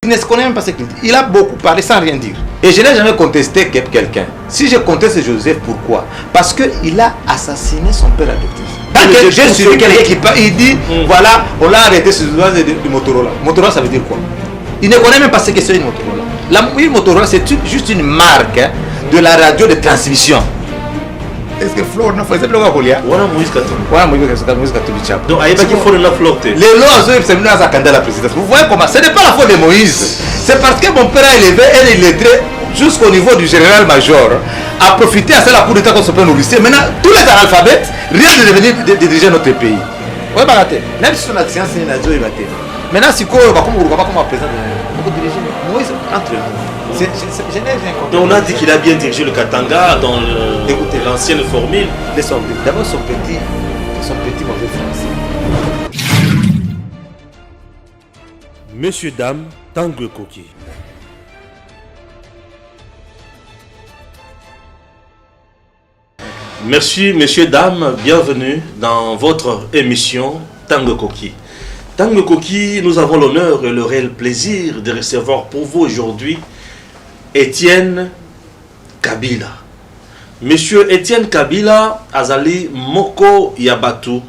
Il ne se connaît même pas ce qu'il dit. Il a beaucoup parlé sans rien dire. Et je n'ai jamais contesté quelqu'un. Si je conteste Joseph, pourquoi? Parce qu'il a assassiné son père adoptif. J'ai suivi quelqu'un qui parle, il dit, voilà, on l'a arrêté sur le base du Motorola. Motorola, ça veut dire quoi? Il ne connaît même pas ce que c'est une Motorola. Une Motorola, c'est juste une marque de la radio de transmission. Est-ce que Flore n'a pas fait le Gakolia? Voilà, Moïse Katou. Voilà, Moïse Katou. Donc, il faut le flotte. Les lois, c'est venu à sa candidature à la présidence. Vous voyez comment? Ce n'est pas la faute de Moïse. C'est parce que mon père a élevé un illettré jusqu'au niveau du général-major, a profité à ça la coup d'état qu'on se peut nourrir. Maintenant, tous les analphabètes, rien de devenir de diriger notre pays. Oui, même si son action, c'est une radio, il va être. Maintenant, si on va comme président, on va diriger Moïse entre nous. Donc on a dit qu'il a bien dirigé le Katanga dans l'ancienne formule. D'abord son petit mauvais français. Monsieur, dame, Tanguy Koki. Merci, messieurs, dames, bienvenue dans votre émission Tanguy Koki. Tanguy Koki, nous avons l'honneur et le réel plaisir de recevoir pour vous aujourd'hui Étienne Kabila. Monsieur Étienne Kabila azali moko ya batu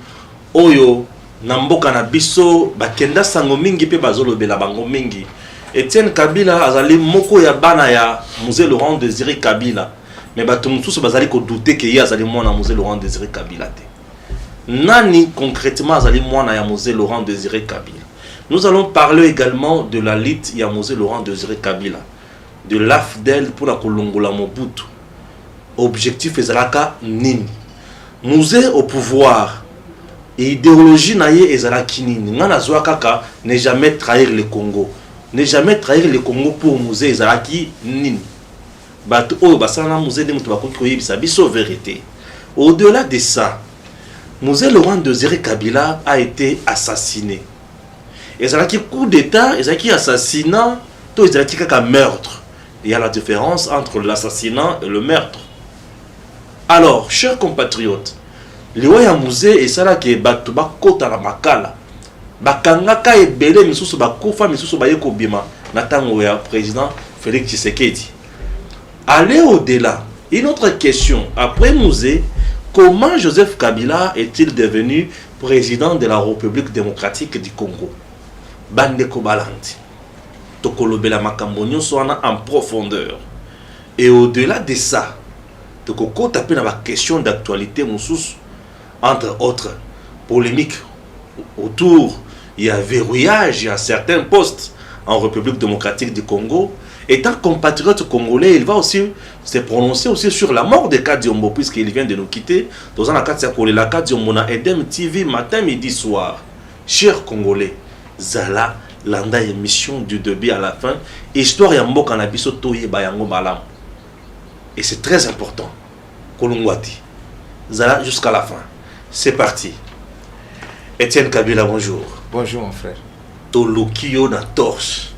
oyo na mboka na biso bakenda sango mingi pe bazolobela bango mingi. Étienne Kabila azali moko ya bana ya Musée Laurent Désiré Kabila. Mais batu mususu bazali ko douter que ya azali mwana Musée Laurent Désiré Kabila te. Nani concrètement azali mwana ya Musée Laurent Désiré Kabila. Nous allons parler également de la lutte ya Musée Laurent Désiré Kabila. De l'AFDEL pour la Kolongola Mobutu. Objectif ezalaka nini? Musée au pouvoir. Et idéologie naye ezalaki nini? Ngana zoa kaka ne jamais trahir le Congo. Ne jamais trahir le Congo pour musée ezalaki nini? Bat oyo basana musée de mutu bakoki koyebisa biso vérité. Au-delà de ça, Musée Laurent Désiré Kabila a été assassiné. Ezalaki coup d'état, ezalaki assassinat, to ezalaki kaka meurtre. Il y a la différence entre l'assassinat et le meurtre. Alors, chers compatriotes, les Waya Musée et ça là qui est batuba kota la makala. Bakangaka ebele misusu bakufa misusu bayeko bima natango ya président Félix Tshisekedi. Allez au-delà. Une autre question. Après Musée, comment Joseph Kabila est-il devenu président de la République démocratique du Congo? Bandeko Balandi. Tokolobela makambonyo soana en profondeur. Et au-delà de ça, tokoko tapé dans la question d'actualité moussous, entre autres polémiques autour, il y a verrouillage, il y a certains postes en République démocratique du Congo. Étant compatriote congolais, il va aussi se prononcer aussi sur la mort de Kadiombo puisqu'il vient de nous quitter. Dans un cas de la Kadiombo na Edem TV matin, midi, soir. Chers Congolais, Zala landa émission du début à la fin, histoire ya mboka na biso toye bayango malam. Et c'est très important. Kolongwati. Zala jusqu'à la fin. C'est parti. Étienne Kabila, bonjour. Bonjour mon frère. Tolokio na torche.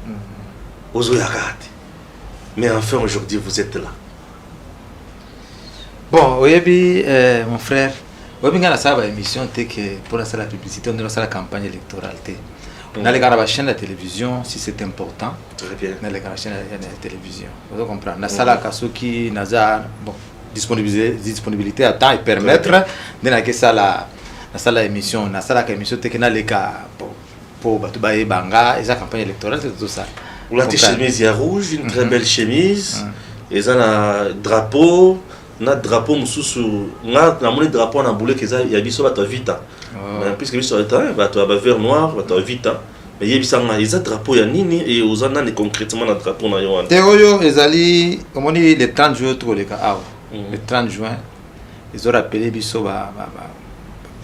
Ozoyakate. Mais enfin aujourd'hui vous êtes là. Bon, oui, mon frère. Oui, bien ça va émission pour la publicité, on a la campagne électorale. On a les chaînes de télévision si c'est important. Très bien. On a les chaînes de télévision. Vous comprenez. On a ça qui Nazar, bon, disponibilité à temps et permettre de ça la émission, on ça émission technique pour Batubaye Banga et sa campagne électorale, c'est tout ça. Vous avez une chemise rouge, une très belle chemise, et ça a un drapeau. Na drapeau mususu na moni drapeau na boule keza ya biso bato vita mais puisque biso est bato ba vert noir bato vita mais yebisa nga eza drapeau ya nini et ozana ni concrètement na drapeau na yo te oyo ezali omoni le 30 juin to le ka awa le 30 juin ils ont rappelé biso ba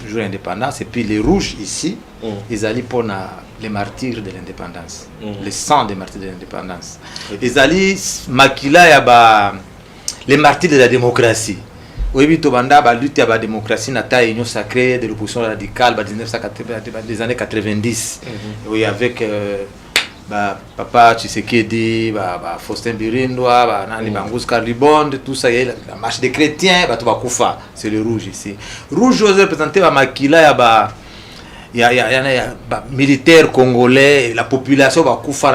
jour d'indépendance et puis les rouges ici ezali pour les martyrs de l'indépendance le sang des martyrs de l'indépendance ezali makila ya ba les martyrs de la démocratie. Oui, Tobanda a lutté à la démocratie, dans la union sacrée de l'opposition radicale, des années 90. Oui, avec Papa Tshisekedi, Faustin Birindoa, Nani Bangous Carlibond, tout ça, la marche des chrétiens, c'est le rouge ici. Rouge, je représenté à Makila, il y a militaires congolais, la population va Koufa,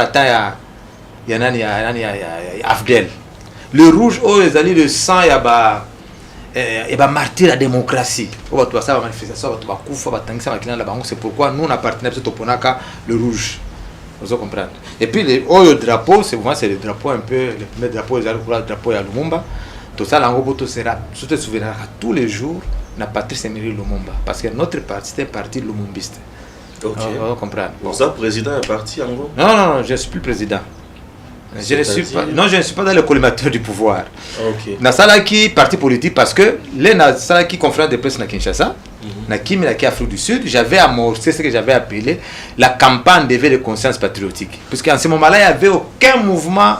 il y en a Afdel. Le rouge, oh, ils allaient le sang, il y a martyr la démocratie. Ça va manifestation, c'est pourquoi nous on appartenons à le rouge. Vous comprenez. Et puis les drapeaux, c'est le drapeau un peu, le premier drapeau, le drapeau à Lumumba. Tout ça, l'angoboto sera, je te souviendrai tous les jours, na Patrice Emery Lumumba. Parce que notre parti, c'était un parti lumumbiste. Ok. Vous comprenez. Pour ça, le président est parti en gros? Non, je ne suis plus président. Je ne suis pas dans le collimateur du pouvoir. Ok. Nasalaki, parti politique, parce que les Nasalaki confrères de presse na Kinshasa, na Kimi, na Afrique du Sud, j'avais amorcé ce que j'avais appelé la campagne d'éveil de conscience patriotique. Puisqu'en ce moment-là, il n'y avait aucun mouvement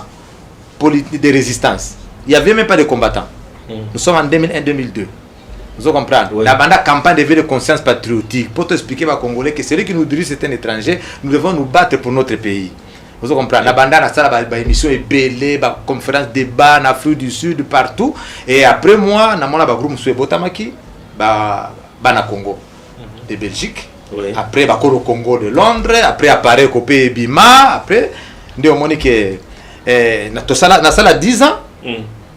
politique de résistance. Il n'y avait même pas de combattants. Nous sommes en 2001-2002. Vous comprenez? Oui. La campagne d'éveil de conscience patriotique, pour t'expliquer aux Congolais que celui qui nous dirige c'est un étranger, nous devons nous battre pour notre pays. Vous comprenez? La bande a une émission ébélée, une conférence débat en Afrique du Sud, partout. Et après moi, on a un groupe Moussoué Botamaki, na Congo, de Belgique. Oui. Après, au Congo de Londres. Après, apparaît Copé Bima. Après, on a que na 10 ans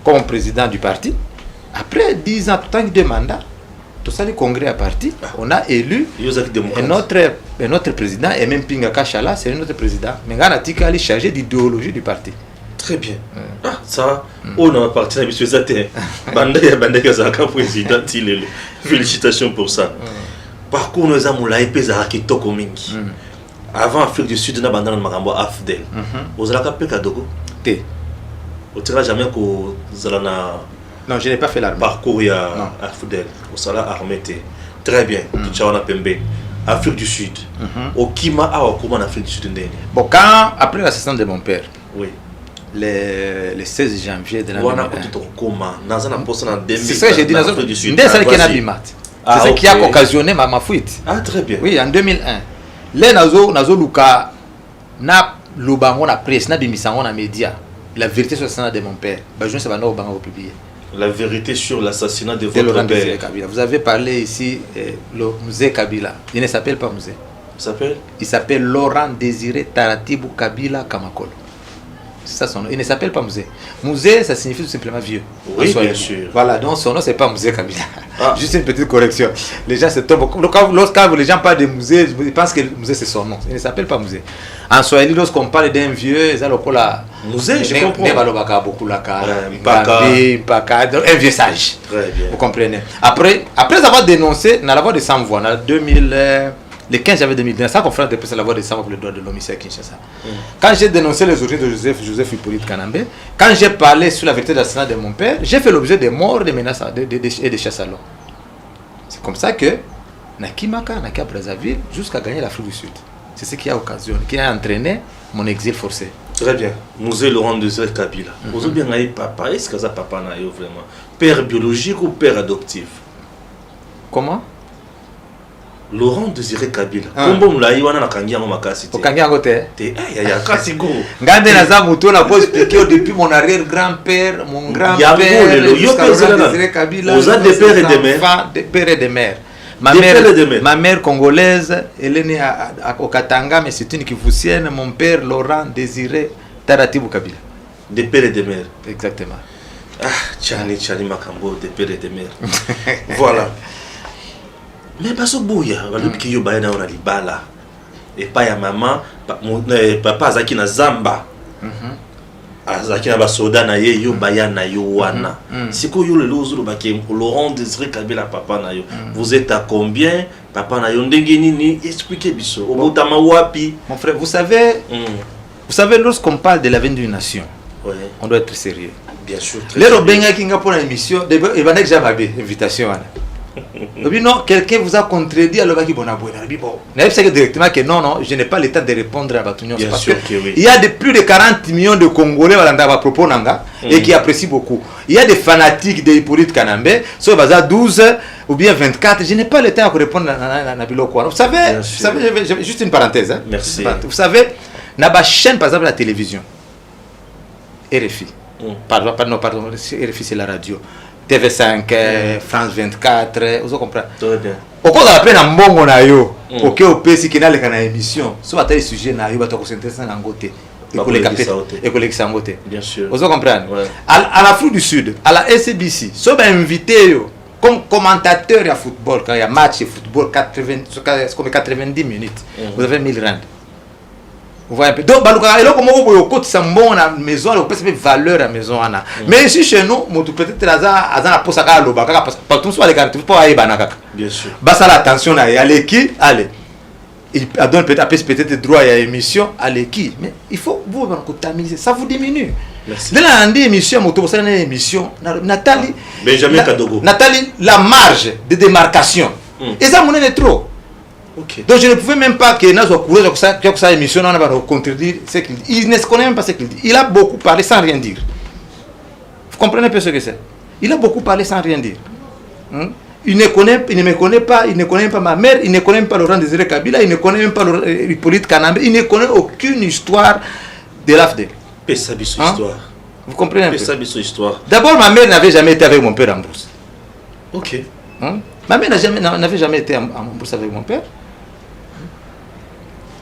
comme président du parti. Après 10 ans, tout le temps de mandat. Tout ça, le congrès à parti, on a élu un autre président, et même Pinga Kachala, c'est notre président. Mais Ganatika est chargé d'idéologie du parti. Très bien. Ah, ça, on a parti à M. Zate. Bandeka président, félicitations pour ça. Par contre, nous avons l'AIP Zaraki Tokomingi. Avant Afrique du Sud, nous avons Marambo Afdel. Vous avez appelé Kadogo? Vous n'avez jamais que non, je n'ai pas fait l'armée. Parcours à Fidel, au salaire armé. Très bien. Afrique du Sud. Au Kima, comment en Afrique du Sud? Bon, après l'assassinat de mon père, oui. Le 16 janvier de l'année 2001. C'est ça que j'ai dit dans l'Afrique du Sud. C'est ça qui a occasionné ma fuite. Ah, très bien. Oui, en 2001. Les Nazo Luka, na Lubango, na presse, na Bimisango, na média. La vérité sur l'assassinat de mon père. Je ne sais pas si vous publié. La vérité sur l'assassinat de votre père. Vous avez parlé ici le musée Kabila. Il ne s'appelle pas musée. Il s'appelle Laurent Désiré Taratibou Kabila Kamakolo. C'est ça son nom. Il ne s'appelle pas musée. Musée, ça signifie tout simplement vieux. Oui, bien sûr. Voilà, donc son nom, c'est pas musée Kabila. Juste une petite correction. Les gens se tombent. Lorsque les gens parlent de musée, ils pensent que le musée, c'est son nom. Il ne s'appelle pas musée. En Swahili, lorsqu'on parle d'un vieux, ils ont la musée, je comprends. Un vieux sage. Très bien. Vous comprenez. Après avoir dénoncé, dans la voix de 100 voix, en 2000. Le 15 janvier 2019, ça conférence de presse à la voix de 100 pour le droit de l'homme ici à Kinshasa. Quand j'ai dénoncé les origines de Joseph Hippolyte Kanambe, quand j'ai parlé sur la vérité de l'assassinat de mon père, j'ai fait l'objet de morts, de menaces et de chasses à l'eau. C'est comme ça que Nakimaka, Naka Brazzaville, jusqu'à gagner l'Afrique du Sud. C'est ce qui a occasionné, qui a entraîné mon exil forcé. Très bien. Musée Laurent Désiré Kabila. Vous avez bien papa, est-ce que ça papa n'a eu vraiment père biologique ou père adoptif? Comment? Laurent Désiré Kabila. Comment vous l'avez wana na kangiango makasi te? Kangiango te. Ya kasi go. Ngande na za muto na pose expliquer depuis mon arrière-grand-père, mon grand-père. Laurent Désiré Kabila. Vous avez des pères et des mères. Des pères et des mères. Ma mère congolaise, elle est née au Katanga, mais c'est une Kivusienne. Mon père, Laurent Désiré Taratibou Kabila. Des pères et des mères. Exactement. Ah, Tchani Makambo, des pères et des mères. Voilà. Mais parce que bouya, qui yo bayana on a libala. Et pas ya maman, papa azaki na Zamba. Azaki na basoda na ye yo bayana yo wana. Siko yo le lozo lo baké Laurent Désiré Kabila papa na yo. Vous êtes à combien? Papa na yo ndenge nini? Expliquez biso. Obotama wapi? Mon frère, vous savez lorsqu'on parle de l'avenir d'une nation, on doit être sérieux. Bien sûr. Les Robenga qui nga pour l'émission, il va déjà m'aber invitation. Non, quelqu'un vous a contredit alors qu'il bon directement que non, je n'ai pas le temps de répondre à votre union. Parce que oui. Il y a plus de 40 millions de Congolais à propos et qui apprécient beaucoup. Il y a des fanatiques de Hippolyte Kanambe, soit basé 12 ou bien 24. Je n'ai pas le temps de répondre à Biloko. Vous savez, juste une parenthèse. Hein? Merci. Vous savez, dans la chaîne, par exemple, la télévision, RFI, pardon, RFI c'est la radio. TV5, France 24, vous comprenez? Très bien. Au cours de la peine, en bon on a eu, ok, au pays qui n'a les émissions, soit les sujets n'a eu, bah tu as concentré ça dans côté. école Sangote. Bien sûr. Vous comprenez? Ouais. À l'Afrique du Sud, à la SBC, si vous invité comme commentateur de football, quand il y a match de football, 90 minutes, vous avez 1000 rand. Vous voyez un peu. Donc, il y a comme vous côté ça bon à la maison, vous pouvez valeur à la maison. Mais ici chez nous, peut-être à poste à l'oba, parce que soit les cartes, pas aller banaka. Bien sûr. Basta l'attention à l'équipe, allez. Il donne peut-être droit à l'émission à l'équipe, mais il faut vous tamiser, ça vous diminue. Merci. Dans la émission, Nathalie, Benjamin Kadogo. Nathalie, la marge de démarcation, et ça mon est trop. Ok. Donc je ne pouvais même pas que ça émission on va contredire ce qu'il dit. Il ne se connaît même pas ce qu'il dit. Il a beaucoup parlé sans rien dire. Vous comprenez un peu ce que c'est? Il a beaucoup parlé sans rien dire. Il ne me connaît pas, il ne connaît pas ma mère, il ne connaît même pas Laurent Désiré Kabila, il ne connaît même pas Hippolyte Kanambe, il ne connaît aucune histoire de l'AFD. Histoire. Vous comprenez un peu? Histoire. D'abord, ma mère n'avait jamais été avec mon père en bourse. Ok. Ma mère n'avait jamais été en bourse avec mon père.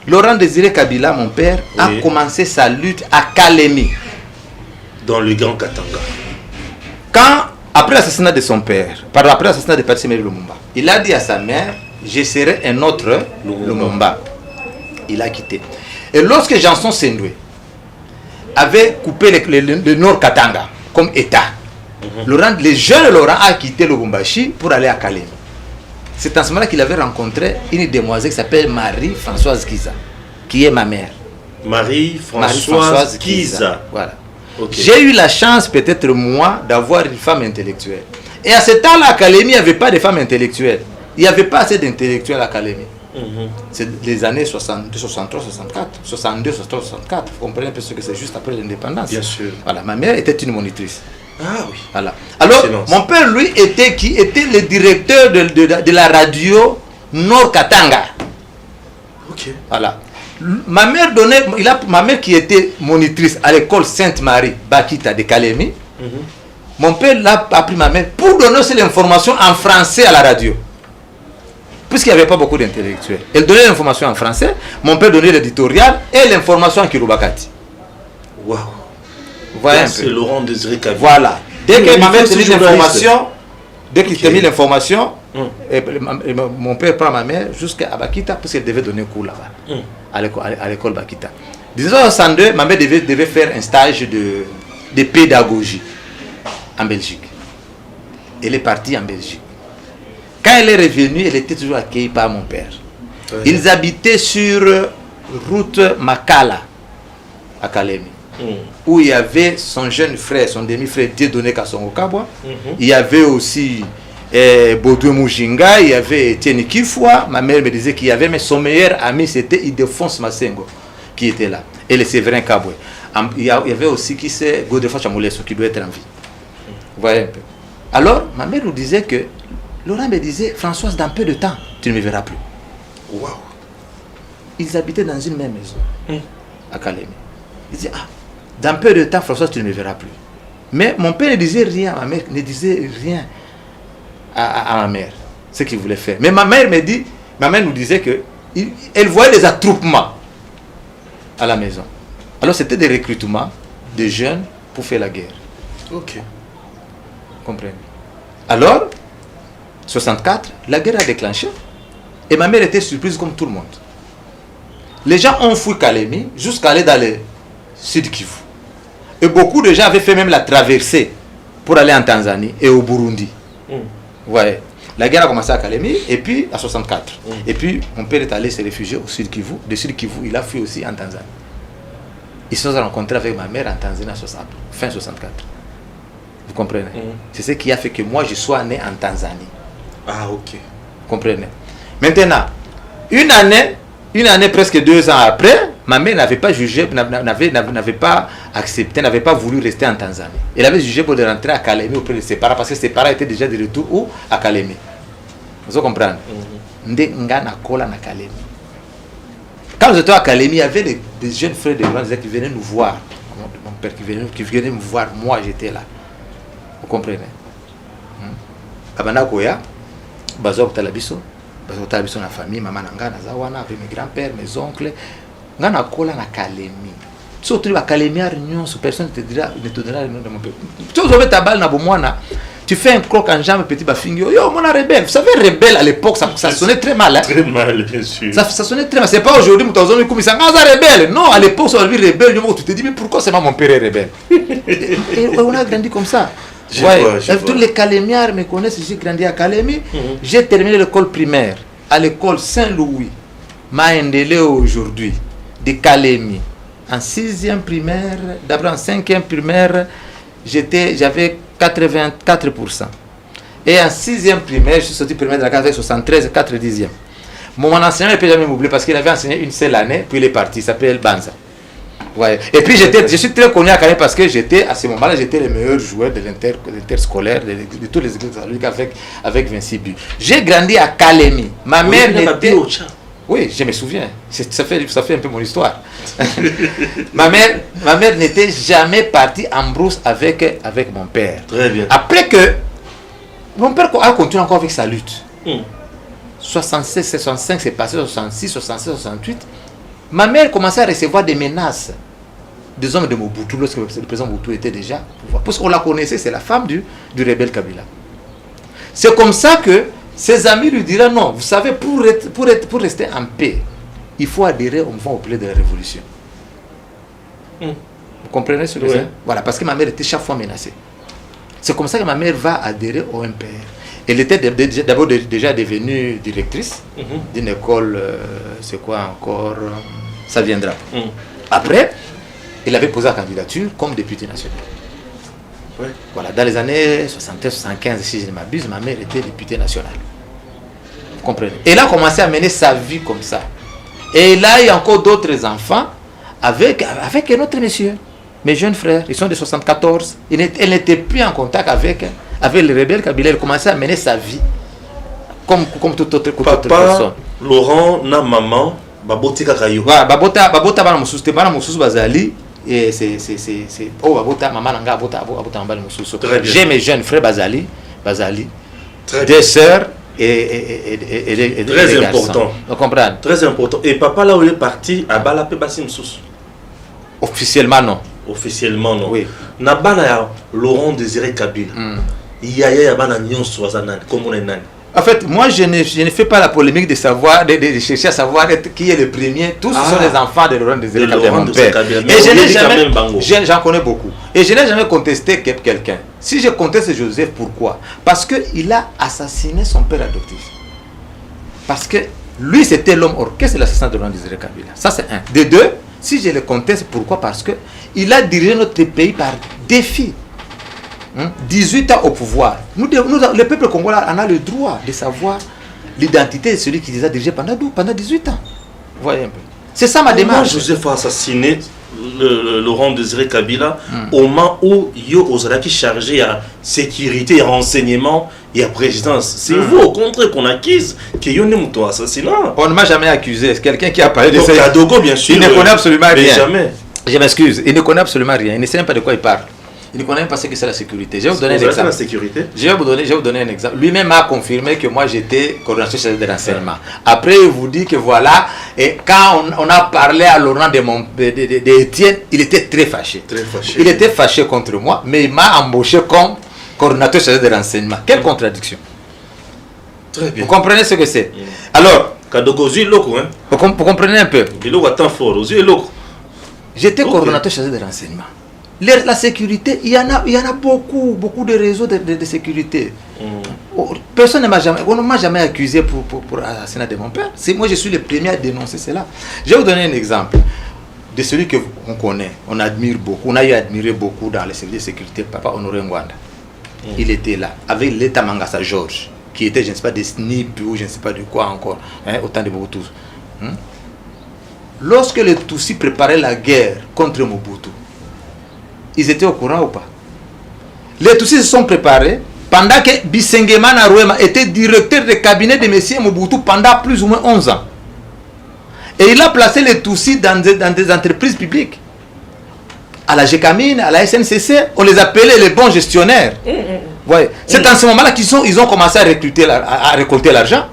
Laurent Désiré Kabila, mon père, a commencé sa lutte à Kalemi. Dans le Grand Katanga. Après l'assassinat de son père, après l'assassinat de Patrice Emery Lumumba, il a dit à sa mère, je serai un autre Lumumba. Il a quitté. Et lorsque Janson Sendoué avait coupé le Nord Katanga comme État, le jeune Laurent a quitté Lubumbashi pour aller à Kalemi. C'est en ce moment-là qu'il avait rencontré une demoiselle qui s'appelle Marie-Françoise Kiza, qui est ma mère. Marie-Françoise Kiza. Voilà. Okay. J'ai eu la chance, peut-être moi, d'avoir une femme intellectuelle. Et à ce temps-là, à Kalemi, il n'y avait pas de femmes intellectuelles. Il n'y avait pas assez d'intellectuels à Kalemi. C'est les années 62, 63, 64. 62, 63, 64. Vous comprenez un peu ce que c'est juste après l'indépendance. Bien sûr. Voilà, ma mère était une monitrice. Ah oui. Voilà. Alors, mon père, lui, était le directeur de la radio Nord Katanga. Ok. Voilà. Ma mère qui était monitrice à l'école Sainte-Marie Bakita de Kalemi, mon père l'a appris ma mère pour donner aussi l'information en français à la radio. Puisqu'il n'y avait pas beaucoup d'intellectuels. Elle donnait l'information en français, mon père donnait l'éditorial et l'information en Kirubakati. Waouh. Voilà. C'est Laurent Désiré Kabila. Voilà. Dès que ma mère tenait l'information, dès qu'il tenait l'information, mon père prend ma mère jusqu'à Bakita parce qu'elle devait donner cours là-bas, à l'école Bakita. En 1962, ma mère devait faire un stage de pédagogie en Belgique. Elle est partie en Belgique. Quand elle est revenue, elle était toujours accueillie par mon père. Ils habitaient sur route Makala, à Kalemi, où il y avait son jeune frère, son demi-frère Dieudonné Kassongo Kabwa. Il y avait aussi Baudouin Mujinga, il y avait Etienne Kifwa. Ma mère me disait qu'il y avait, mais son meilleur ami c'était Ildefonse Masengo qui était là. Et le Séverin Kabwe. Il y avait aussi qui c'est Godefroid Chamoulesso qui doit être en vie. Vous voyez un peu. Alors, ma mère nous disait que Laurent me disait, Françoise, dans peu de temps, tu ne me verras plus. Waouh. Ils habitaient dans une même maison à Kalemi. Il disait, dans peu de temps, Françoise, tu ne me verras plus. Mais mon père ne disait rien, ma mère ne disait rien à ma mère, ce qu'il voulait faire. Mais ma mère nous disait qu'elle voyait des attroupements à la maison. Alors c'était des recrutements de jeunes pour faire la guerre. Ok. Vous comprenez? Alors, 64, la guerre a déclenché. Et ma mère était surprise comme tout le monde. Les gens ont fui Kalemi jusqu'à aller dans le Sud Kivu. Et beaucoup de gens avaient fait même la traversée pour aller en Tanzanie et au Burundi. Ouais. La guerre a commencé à Kalemi et puis à 64. Et puis mon père est allé se réfugier au Sud Kivu. De Sud Kivu, il a fui aussi en Tanzanie. Ils se sont rencontrés avec ma mère en Tanzanie fin 64. Vous comprenez? C'est ce qui a fait que moi je sois né en Tanzanie. Ah, ok. Vous comprenez? Maintenant, une année, presque 2 ans après, ma mère n'avait pas jugé, n'avait pas accepté, n'avait pas voulu rester en Tanzanie. Elle avait jugé pour rentrer à Kalemi auprès de ses parents, parce que ses parents étaient déjà de retour où? À Kalemi. Vous comprenez? Quand j'étais à Kalemi, il y avait des jeunes frères de Laurent qui venaient nous voir. Mon père qui venait me voir, moi j'étais là. Vous comprenez? Abana Koya, Bazo Talabiso, na famille, maman nanga, nazawana, avec mes grands-pères, mes oncles, ngana kola na Kalemi. Surtout à Calémiar, personne ne te dira le nom de mon père. Tu as ta balle, tu fais un croc en jambe, petit bafingio. Yo, mon rebelle. Vous savez, rebelle à l'époque, ça sonnait très mal. Hein? Très mal, bien sûr. Ça sonnait très mal. C'est pas aujourd'hui, comme ils sont rebelle. Non, à l'époque, ça dit rebelle. Tu te dis, mais pourquoi c'est mon père est rebelle? Et on a grandi comme ça. Tous les Calémiards me connaissent. J'ai grandi à Calémi. J'ai terminé l'école primaire à l'école Saint-Louis, Maendele aujourd'hui, de Calémi. En 6e primaire, d'abord en 5e primaire, j'avais 84%. Et en 6e primaire, je suis sorti primaire de la classe avec 73, 4 dixièmes. Mon enseignant ne peut jamais m'oublier parce qu'il avait enseigné une seule année, puis il est parti, il s'appelle Banza. Ouais. Et puis je suis très connu à Calémi parce que à ce moment-là, j'étais le meilleur joueur de l'interscolaire, de tous les équipes avec 26 buts. J'ai grandi à Calémi. Ma mère n'était... Oui, je me souviens. Ça fait un peu mon histoire. ma mère n'était jamais partie en brousse avec mon père. Très bien. Après que mon père a continué encore avec sa lutte. 66, 65, c'est passé 66, 67, 68. Ma mère commençait à recevoir des menaces des hommes de Mobutu lorsque le président Mobutu était déjà au pouvoir. Parce qu'on la connaissait, c'est la femme du rebelle Kabila. C'est comme ça que ses amis lui diront non, vous savez, pour rester en paix, il faut adhérer au mouvement populaire de la révolution. Vous comprenez ce que c'est? Voilà, parce que ma mère était chaque fois menacée. C'est comme ça que ma mère va adhérer au MPR. Elle était d'abord déjà devenue directrice d'une école, c'est quoi encore? Ça viendra. Après, elle avait posé la candidature comme députée nationale. Ouais. Voilà, dans les années 73-75, si je ne m'abuse, ma mère était députée nationale. Vous comprenez? Elle a commencé à mener sa vie comme ça. Et là, il y a encore d'autres enfants avec un autre monsieur. Mes jeunes frères, ils sont de 74. Elle n'était plus en contact avec le rebelle Kabila. Elle commençait à mener sa vie comme toute autre personne. Papa, Laurent, na maman, baboti kakayo. Voilà, babota bana mususu, te bana mususu bazali. Et c'est babota maman nanga babota mbali mususu. J'ai mes jeunes frères bazali, des sœurs et très des important. Garçons. Vous comprenez? Très important. Et papa là où il est parti à Balapé Bassim Sous. Officiellement non. Officiellement non. Oui. Nabana ya Laurent Désiré Kabila. Ya bana nyon soazana comme on est nani. En fait, moi, je ne fais pas la polémique de chercher à savoir qui est le premier. Tous sont les enfants de Laurent Désiré Kabila, mon père. Et je n'ai jamais, j'en connais beaucoup. Et je n'ai jamais contesté quelqu'un. Si je conteste Joseph, pourquoi? Parce qu'il a assassiné son père adoptif. Parce que lui, c'était l'homme orchestre de l'assassinat de Laurent Désiré Kabila. Ça, c'est un. De deux, si je le conteste, pourquoi? Parce qu'il a dirigé notre pays par défi. 18 ans au pouvoir. Nous, le peuple congolais en a le droit de savoir l'identité de celui qui les a dirigés pendant 18 ans. Vous voyez un peu. C'est ça ma démarche. Joseph a assassiné Laurent Désiré Kabila au moment où Yo Ozalaki chargé à sécurité, à renseignement et à présidence. C'est vous au contraire qu'on accuse que Yo Nemuto assassinat. On ne m'a jamais accusé. C'est quelqu'un qui a parlé de ça. Kadogo, bien sûr. Il ne connaît absolument rien. Jamais. Je m'excuse. Il ne connaît absolument rien. Il ne sait même pas de quoi il parle. Il ne connaît même pas ce que c'est la sécurité. Je vais vous donner un exemple. La sécurité. Je vais vous donner un exemple. Lui-même a confirmé que moi j'étais coordinateur chargé de renseignement. Après, il vous dit que voilà, et quand on a parlé à Laurent d'Étienne, il était très fâché. Très fâché. Il était fâché contre moi, mais il m'a embauché comme coordinateur chargé de renseignement. Quelle contradiction. Très bien. Vous comprenez ce que c'est? Alors, vous comprenez un peu. J'étais coordinateur chargé de renseignement. La sécurité, il y en a beaucoup de réseaux de sécurité. Personne ne m'a jamais accusé pour l'assassinat de mon père. Moi, je suis le premier à dénoncer cela. Je vais vous donner un exemple de celui qu'on connaît, on admire beaucoup, on a eu admiré beaucoup dans les services de sécurité, Papa Honoré Ngwanda. Il était là, avec l'État Mangasa Georges, qui était, je ne sais pas, des SNIP ou je ne sais pas de quoi encore, autant de Mobutu. Lorsque les Tutsis préparaient la guerre contre Mobutu, ils étaient au courant ou pas? Les Tutsis se sont préparés pendant que Bisengemana Rouema était directeur de cabinet de M. Mobutu pendant plus ou moins 11 ans. Et il a placé les Tutsis dans des entreprises publiques. À la GECAMINE, à la SNCC, on les appelait les bons gestionnaires. Ouais. C'est en ce moment-là qu'ils ont commencé à récolter l'argent,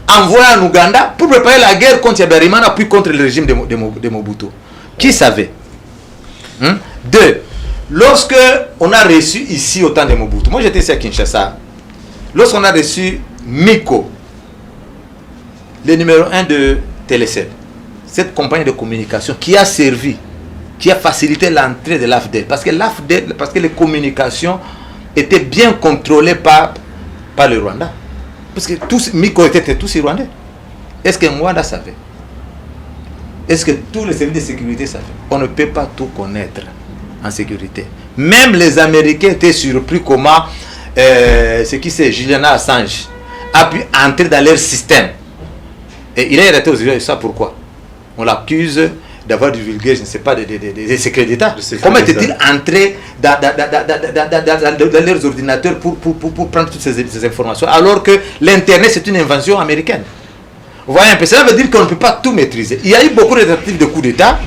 envoyé en Ouganda pour préparer la guerre contre Yabarimana puis contre le régime de Mobutu. Qui savait? Deux, lorsque on a reçu ici au temps de Mobutu, moi j'étais ici à Kinshasa, lorsqu'on a reçu Miko, le numéro 1 de Télécel, cette compagnie de communication qui a servi, qui a facilité l'entrée de l'AFDEL, parce que les communications étaient bien contrôlées par le Rwanda. Parce que Miko était tous Rwandais. Est-ce que Rwanda savait? Est-ce que tous les services de sécurité savaient? On ne peut pas tout connaître en sécurité. Même les Américains étaient surpris comment ce qui c'est Julian Assange a pu entrer dans leur système. Et il est arrêté aux États-Unis. Ça pourquoi? On l'accuse d'avoir divulgué, je ne sais pas, des secrets d'État. Comment était-il entré dans leurs ordinateurs pour prendre toutes ces informations, alors que l'Internet c'est une invention américaine? Vous voyez un peu, cela veut dire qu'on ne peut pas tout maîtriser. Il y a eu beaucoup de tentatives de coups d'État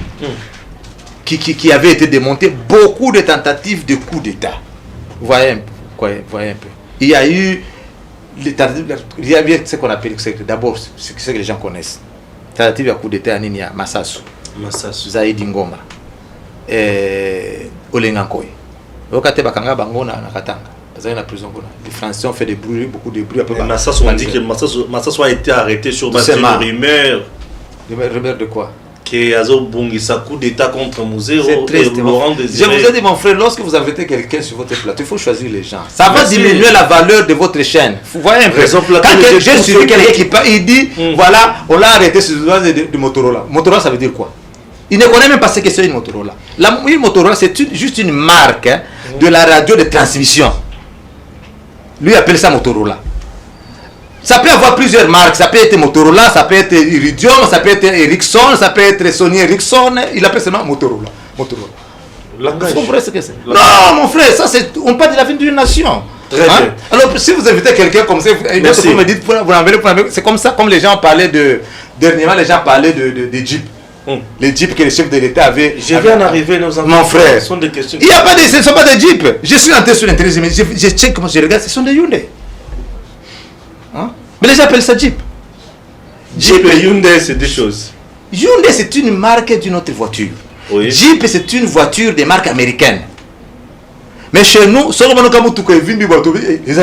qui avaient été démontées, beaucoup de tentatives de coups d'État. Vous voyez un peu. Il y a eu ce qu'on appelle, d'abord, ce que les gens connaissent. Tentative de coup d'État à Ninia, Massasu, Zaïdi Ngoma, Olengankoi. Okate Bakanga Bangona na Katanga. La prison. Les Français ont fait beaucoup de bruit. Massasu, on dit que Massasu a été arrêté sur base de rumeurs. Rumeurs de quoi? Que Azo Bongisa coup d'État contre Mouzero. C'est triste. Je vous ai dit, mon frère, lorsque vous invitez quelqu'un sur votre plateau, il faut choisir les gens. Ça va diminuer la valeur de votre chaîne. Vous voyez un peu. Quand j'ai suivi quelqu'un qui parle, il dit, voilà, on l'a arrêté sur le base de Motorola. Motorola, ça veut dire quoi? Il ne connaît même pas ce que c'est une Motorola. Une Motorola, c'est juste une marque de la radio de transmission. Lui appelle ça Motorola. Ça peut avoir plusieurs marques. Ça peut être Motorola, ça peut être Iridium, ça peut être Ericsson, ça peut être Sony Ericsson. Il appelle seulement Motorola. Vous comprenez ce que c'est? Non, mon frère, ça c'est. On parle de l'avenir d'une nation. Très bien. Alors, si vous invitez quelqu'un comme ça, vous me dites, c'est comme ça, comme les gens parlaient de. Dernièrement, les gens parlaient de Jeep. Les Jeeps que les chefs de l'État avaient. Je viens d'arriver, nos enfants. Mon frère. Ce sont des questions. Il n'y a pas de. Ce ne sont pas des Jeeps. Je suis entré sur Internet, je check comment je regarde, ce sont des Hyundai. Mais les gens appellent ça Jeep. Jeep et Hyundai, c'est deux choses. Hyundai, c'est une marque d'une autre voiture. Oui. Jeep, c'est une voiture de marque américaine. Mais chez nous, seulement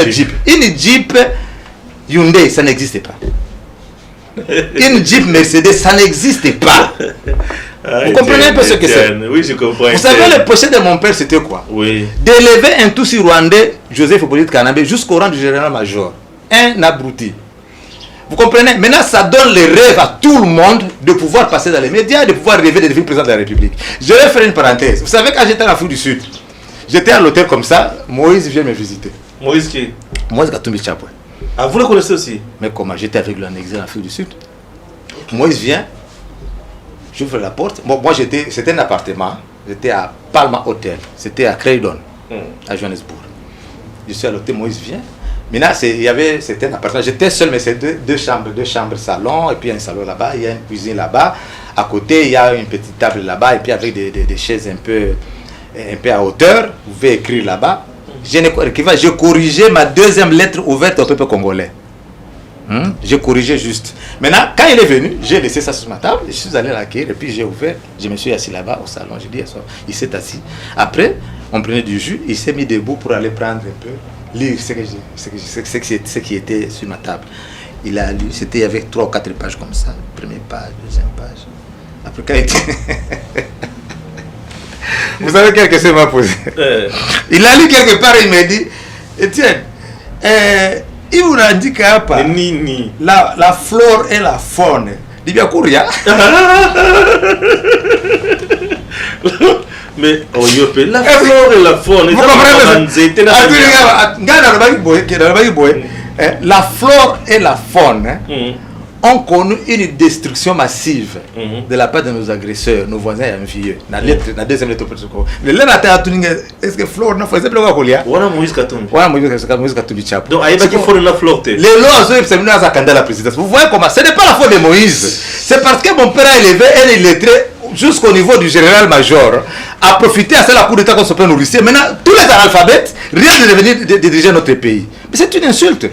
Jeep. Une Jeep Hyundai, ça n'existe pas. Une Jeep Mercedes, ça n'existe pas. Vous comprenez un peu ce que c'est? Oui, je comprends. Vous savez, le projet de mon père, c'était quoi? Oui. D'élever un Tutsi rwandais, Joseph Hippolyte Kanambe, jusqu'au rang du général-major. Un abruti. Vous comprenez? Maintenant, ça donne le rêve à tout le monde de pouvoir passer dans les médias, de pouvoir rêver de devenir président de la République. Je vais faire une parenthèse. Vous savez, quand j'étais en Afrique du Sud, j'étais à l'hôtel comme ça, Moïse vient me visiter. Moïse qui? Moïse Katumbi Chapwe. Ah, vous le connaissez aussi? Mais comment? J'étais avec lui en exil en Afrique du Sud. Moïse vient, j'ouvre la porte. Bon, moi, c'était un appartement. J'étais à Palma Hotel. C'était à Croydon, à Johannesburg. Je suis à l'hôtel, Moïse vient. Maintenant, c'était un appartement. J'étais seul, mais c'est deux chambres salon, et puis un salon là-bas, il y a une cuisine là-bas. À côté, il y a une petite table là-bas, et puis avec des chaises un peu à hauteur. Vous pouvez écrire là-bas. J'ai corrigé ma deuxième lettre ouverte au peuple congolais. J'ai corrigé juste. Maintenant, quand il est venu, j'ai laissé ça sur ma table, je suis allé l'accueillir, et puis j'ai ouvert, je me suis assis là-bas au salon. J'ai dit, il s'est assis. Après, on prenait du jus, il s'est mis debout pour aller prendre un peu, lire ce qui était sur ma table. Il a lu, c'était avec 3 ou 4 pages comme ça. Première page, deuxième page. Après, quand il était... Vous savez quelle question il m'a posé? Il a lu quelque part, il m'a dit, Etienne, il vous a dit qu'il n'y a pas la flore et la faune. Il dit bien courir. Mais la flore et la faune. Vous comprenez? La flore et la faune ont connu une destruction massive de la part de nos agresseurs, nos voisins et envieux. La deuxième lettre protocole. Est-ce que flore n'a pas été Voilà Moïse Katumbi. Voilà Moïse Katumbi Chap. Donc il y a qui flore n'a flore. Les lois ont été à candidat à la présidence. Vous voyez comment? Ce n'est pas la faute de Moïse. C'est parce que mon père a élevé un illettré jusqu'au niveau du général-major, a profité à ça la coup d'état qu'on se prenne au lycée. Maintenant, tous les analphabètes, rien de devenir de diriger notre pays. Mais c'est une insulte.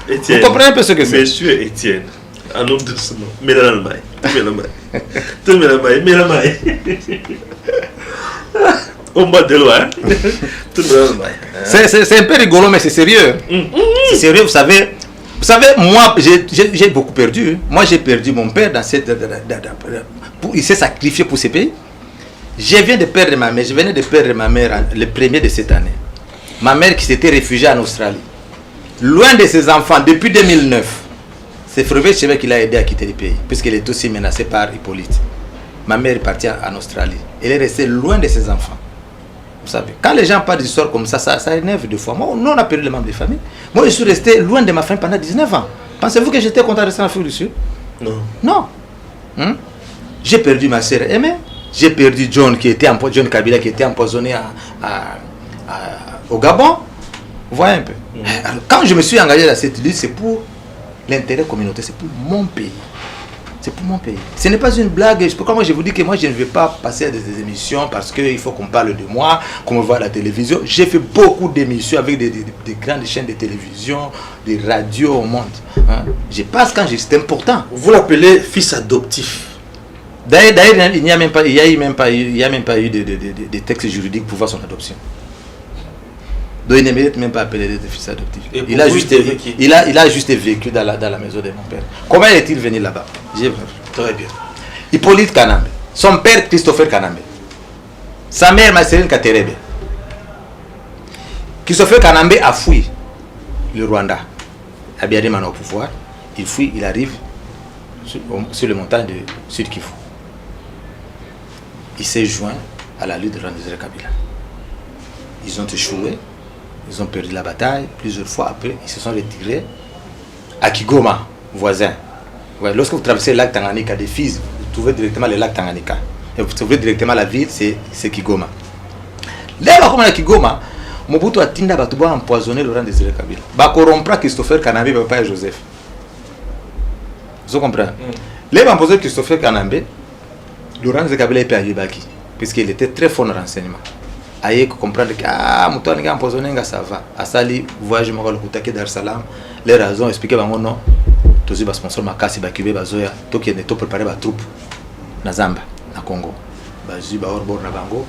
Étienne, vous comprenez un peu ce que c'est? Monsieur Étienne, un homme de ce nom, mais dans l'Allemagne. On bat de loin. C'est un peu rigolo, mais c'est sérieux. C'est sérieux, vous savez, moi, j'ai beaucoup perdu. Moi, j'ai perdu mon père dans cette... il s'est sacrifié pour ce pays. Je venais de perdre ma mère le 1er de cette année. Ma mère qui s'était réfugiée en Australie. Loin de ses enfants, depuis 2009. C'est Frédéric Chebet qui l'a aidé à quitter le pays, puisqu'elle est aussi menacée par Hippolyte. Ma mère est partie en Australie. Elle est restée loin de ses enfants. Vous savez, quand les gens parlent d'histoires comme ça énerve deux fois. Moi, nous, on a perdu les membres des familles. Moi, je suis resté loin de ma famille pendant 19 ans. Pensez-vous que j'étais content de rester en Afrique du Sud? Non. Non. J'ai perdu ma sœur Aimée. J'ai perdu John Kabila qui était empoisonné au Gabon. Vous voyez un peu. Alors, quand je me suis engagé dans cette lutte, c'est pour l'intérêt communautaire, c'est pour mon pays. C'est pour mon pays. Ce n'est pas une blague. Pourquoi moi je vous dis que moi je ne vais pas passer à des émissions parce qu'il faut qu'on parle de moi, qu'on me voit à la télévision. J'ai fait beaucoup d'émissions avec des grandes chaînes de télévision, des radios au monde. Je passe quand c'est important. Vous l'appelez fils adoptif. D'ailleurs, il n'y a même pas eu de texte juridique pour voir son adoption. Donc il ne mérite même pas appeler des fils adoptifs. Il a juste vécu dans la maison de mon père. Comment est-il venu là-bas? Très bien. Hippolyte Kanambe. Son père Christopher Kanambe. Sa mère Marceline Katerebe. Christopher Kanambe a fui le Rwanda. Abiyarimana au pouvoir. Il fuit, il arrive sur les montagnes de Sud Kivu. Il s'est joint à la lutte de Laurent-Désiré Kabila. Ils ont échoué. Ils ont perdu la bataille. Plusieurs fois après, ils se sont retirés à Kigoma, voisin. Ouais, lorsque vous traversez le lac Tanganyika des Fizi, vous trouvez directement le lac Tanganyika. Et vous trouvez directement la ville, c'est Kigoma. Là, comme à Kigoma, Mobutu a tinda batuba empoisonné Laurent-Désiré Kabila. Ba corrompre Christopher Kanambe, papa et Joseph. Vous comprenez? Là, ba empoisonné Christopher Kanambe, Laurent-Désiré Kabila est payé baki, puisqu'il était très fort en renseignement. Aïe comprendre que muto nga empoisonné nga ça va. Asali voyage mo le kutake Dar es Salaam, les raisons expliquer bango non. Tozi ba sponsor makasi ba kibe bazoya to qui est to préparer ba troupe na Zamba na Congo. Bazi ba orbor na bango.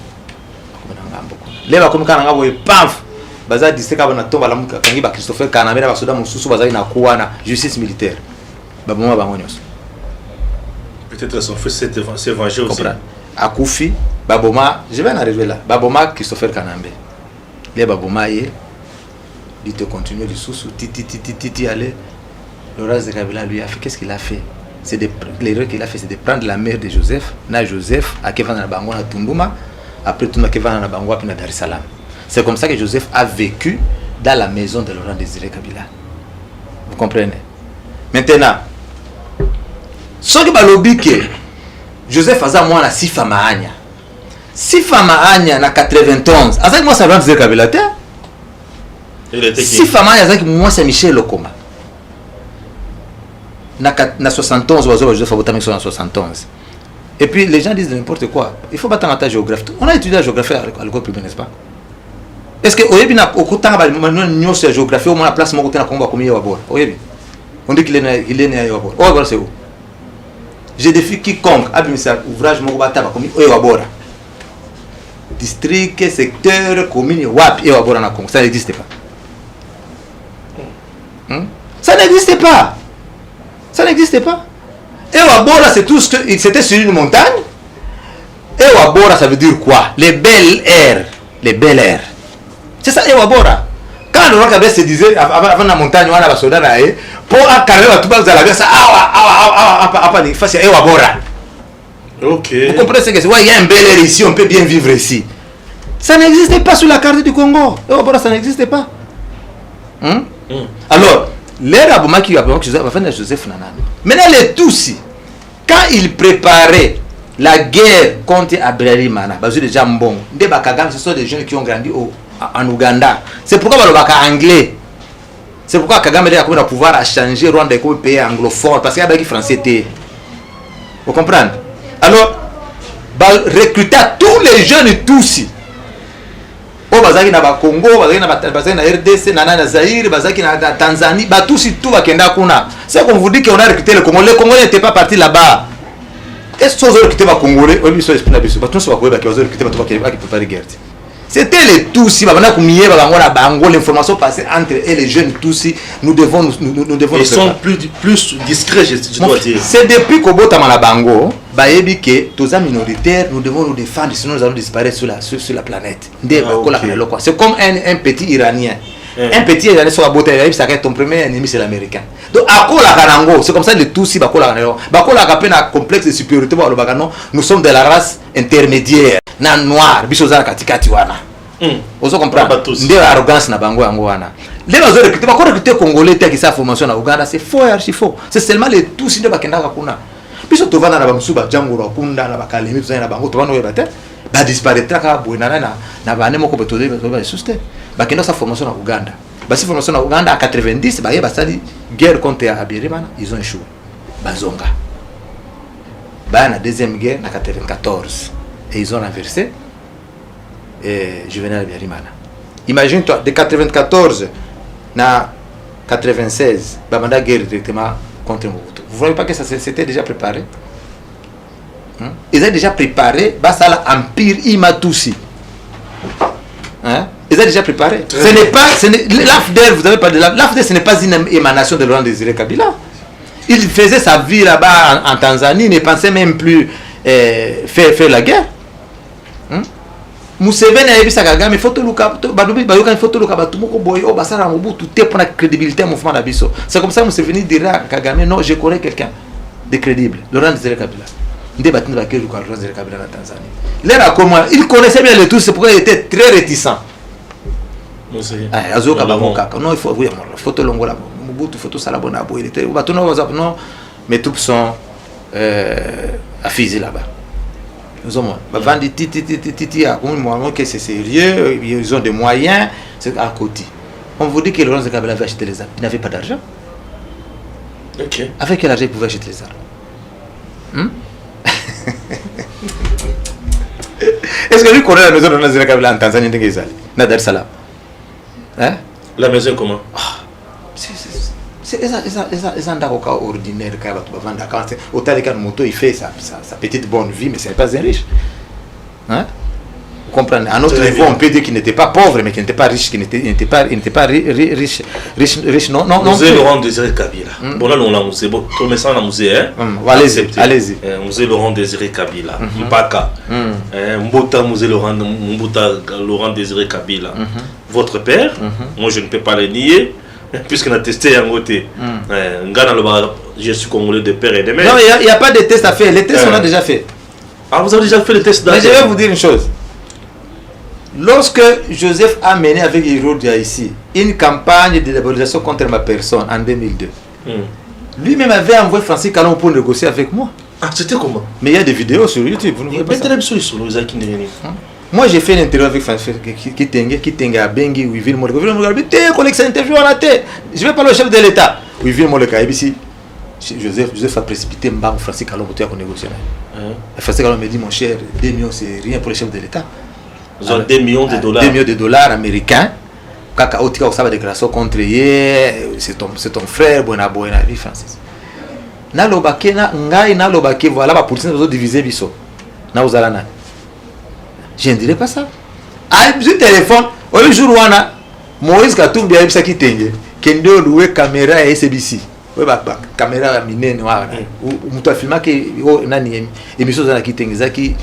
Comme na ngambo. Le ba comme kana ngabo paf. Baza diseka ba na to bala muka kangi ba Christopher Kanambe na basoda mususu baza na kuwana justice militaire. Ba boma bango nyos. Peut-être son fils s'est vengé aussi. Akufi Baboma, je vais en arriver là. Baboma Christopher Kanambe. Les Baboma il te continue le sous titi aller. Laurent-Désiré Kabila lui a fait qu'est-ce qu'il a fait? C'est l'erreur qu'il a fait, c'est de prendre la mère de Joseph, na Joseph à Kevin na Bango na Tunduma, après tout na Kevin na Bango puis na Dar es Salaam. C'est comme ça que Joseph a vécu dans la maison de Laurent-Désiré Kabila. Vous comprenez? Maintenant, ce que balobi que Joseph a moi na Sifa Mahania. Sifa Mahania na 91. Azaki moi ça Laurent-Désiré Kabila te. Sifa Mahania azaki moi c'est Michel Lokoma. Na 71 oiseau Joseph a voté en 71. Et puis les gens disent n'importe quoi. Il faut pas t'en ta géographie. On a étudié la géographie à l'école primaire, n'est-ce pas? Est-ce que oyebi na okutanga ba nyo sur géographie au moins la place moko te na Congo comme Yewabora. Oyebi. On dit qu'il est né à Yewabora. Yewabora c'est où? Je défie quiconque a mis ça ouvrage moko bataba comme Yewabora. District, secteur, commune, WAP, Yewabora na Congo. Ça n'existe pas. Ça n'existe pas. Ça n'existe pas. Yewabora c'est tout ce que c'était sur une montagne. Yewabora ça veut dire quoi? Les belles airs. Les belles airs. C'est ça Yewabora. Quand le roi Kabila se disait avant la montagne on a la soldat là pour accaler tout bas à la guerre ça face à Yewabora. OK. Vous comprenez ce que c'est? Il y a un bel air ici, on peut bien vivre ici. Ça n'existe pas sur la carte du Congo. Yewabora ça n'existe pas. Alors, l'air Aboma qui va faire Joseph Nanane. Maintenant les Tutsis quand ils préparaient la guerre contre Abrarimana, bazou de Jambon, des Bakagam, ce sont des jeunes qui ont grandi en Ouganda. C'est pourquoi le Baka anglais. C'est pourquoi Kagame a le pouvoir à changer Rwanda comme pays anglophone parce qu'il y a des français. Vous comprenez? Alors, recruter tous les jeunes Tutsis. Au Bazaki na Congo, Bazaki na RDC, na Zaïre, Bazaki na Tanzanie, Tutsis tout va kenda kuna. C'est comme vous dit qu'on a recruté le Congo. Les Congolais n'étaient pas partis là-bas. est-ce que vous avez Congolais, oui, ils sont esprit là-dessus. Bah, tout ça va courir, qui préparer la guerre. C'était les Tutsis, l'information passée entre et les jeunes Tutsis, nous devons ils sont plus discrets, je dois dire. C'est depuis que Botama Bango, que tous les minoritaires, nous devons nous défendre, sinon nous allons disparaître sur la planète. C'est comme un petit Iranien. Un petit Iranien sur la beauté, ça ton premier ennemi, c'est l'Américain. Donc, c'est comme ça les Tutsis, un complexe de supériorité, nous sommes de la race intermédiaire. Na noir biso za katikati wana ozo comprendre ndio arrogance na bango yango wana leo zo recruter ba recruter congolais te qui sa formation na Uganda c'est faux archi faux c'est seulement les tous ndio bakendaka kuna biso tovana na bamusuba jango ro kunda na bakalemi tozana na bango tovana weba te ba disparaître ka buena na bane moko betode ba suste bakenda sa formation na Uganda basi formation na Uganda à 90 ba yeba sali guerre contre Abirimana ils ont échoué bazonga ba na deuxième guerre na 94 et ils ont renversé Juvenal Biarimana. Imagine-toi, de 94 à 96, Babanda guerre directement contre Mobutu. Vous ne voyez pas que ça s'était déjà préparé? Ils ont déjà préparé Basala Empire Imatusi. Ils ont déjà préparé. Ce n'est pas, l'AFDEL, vous avez parlé de l'AFDEL, ce n'est pas une émanation de Laurent Désiré Kabila. Il faisait sa vie là-bas en Tanzanie, il ne pensait même plus faire la guerre. Museveni a ebisa Kagame photo luka badubi bayoka photo luka batumoko boyo basara Mobutu te pour la crédibilité mouvement la biso. C'est comme ça Museveni dira à Kagame non, je connais quelqu'un de crédible, Laurent Désiré Kabila. Ndé batinde ba kelu Laurent Désiré Kabila en Tanzanie. Là comment il connaissait bien le tout, c'est pourquoi il était très réticent. Ah azoka bamoka. Non, il faut voir photo longola Mobutu photo sala bona boy il était batono WhatsApp non, mes troupes sont à Fizi là-bas. Nous avons vendu que c'est sérieux, ils ont des moyens, c'est à côté. On vous dit que Laurent Kabila avait acheté les armes. Il n'avait pas d'argent. Okay. Avec quel argent il pouvait acheter les armes? Est-ce que lui connaît la maison de Laurent Kabila en Tanzanie? Nadar Salam. Hein? La maison comment? C'est un daroka ordinaire qui va tout vendre. Quand au Taliban moto il fait sa petite bonne vie, mais ce n'est pas un riche. Hein? Vous comprenez? À notre niveau, on peut dire qu'il n'était pas pauvre, mais qu'il n'était pas riche, qu'il n'était pas riche. Non. Musée Laurent Désiré Kabila. Bon là, on l'a musée. Bon, tout le monde musée. Allez-y. Musée Laurent Désiré Kabila. Mpaka. Mbota musée Laurent Désiré Kabila. Votre père, moi je ne peux pas le nier. Puisqu'on a testé en côté, je suis congolais de père et de mère. Non, il n'y a pas de test à faire. Les tests, on a déjà fait. Ah, vous avez déjà fait les tests Mais je vais vous dire une chose. Lorsque Joseph a mené avec Hirodia ici une campagne de diabolisation contre ma personne en 2002, lui-même avait envoyé Francis Kalon pour négocier avec moi. Ah, c'était comment? Mais il y a des vidéos sur YouTube. Vous ne voyez pas ça. Moi, j'ai fait une interview avec Francis qui a Bengi, Wivil Moleka. Je vais parler au chef de l'État. Wivil Moleka, ici. Joseph a précipité Mbang, Francis Kalon pour négocier. Francis Kalon me dit, mon cher, 2 millions, c'est rien pour le chef de l'État. Vous avez 2 millions de dollars. 2 millions de dollars américains. Kaka Otika, ça va déclaration contre c'est ton frère, Bona, Francis. Nalobake na ngai nalobake voilà ba police nous diviser biso na uzalana je ne dirais pas ça ai du téléphone au jour wana Moïse Katumbi a bisaki tenge kendo louer caméra ya SBC we ba caméra ya minene wana mutu afilma ke nani émission za kitenge zaki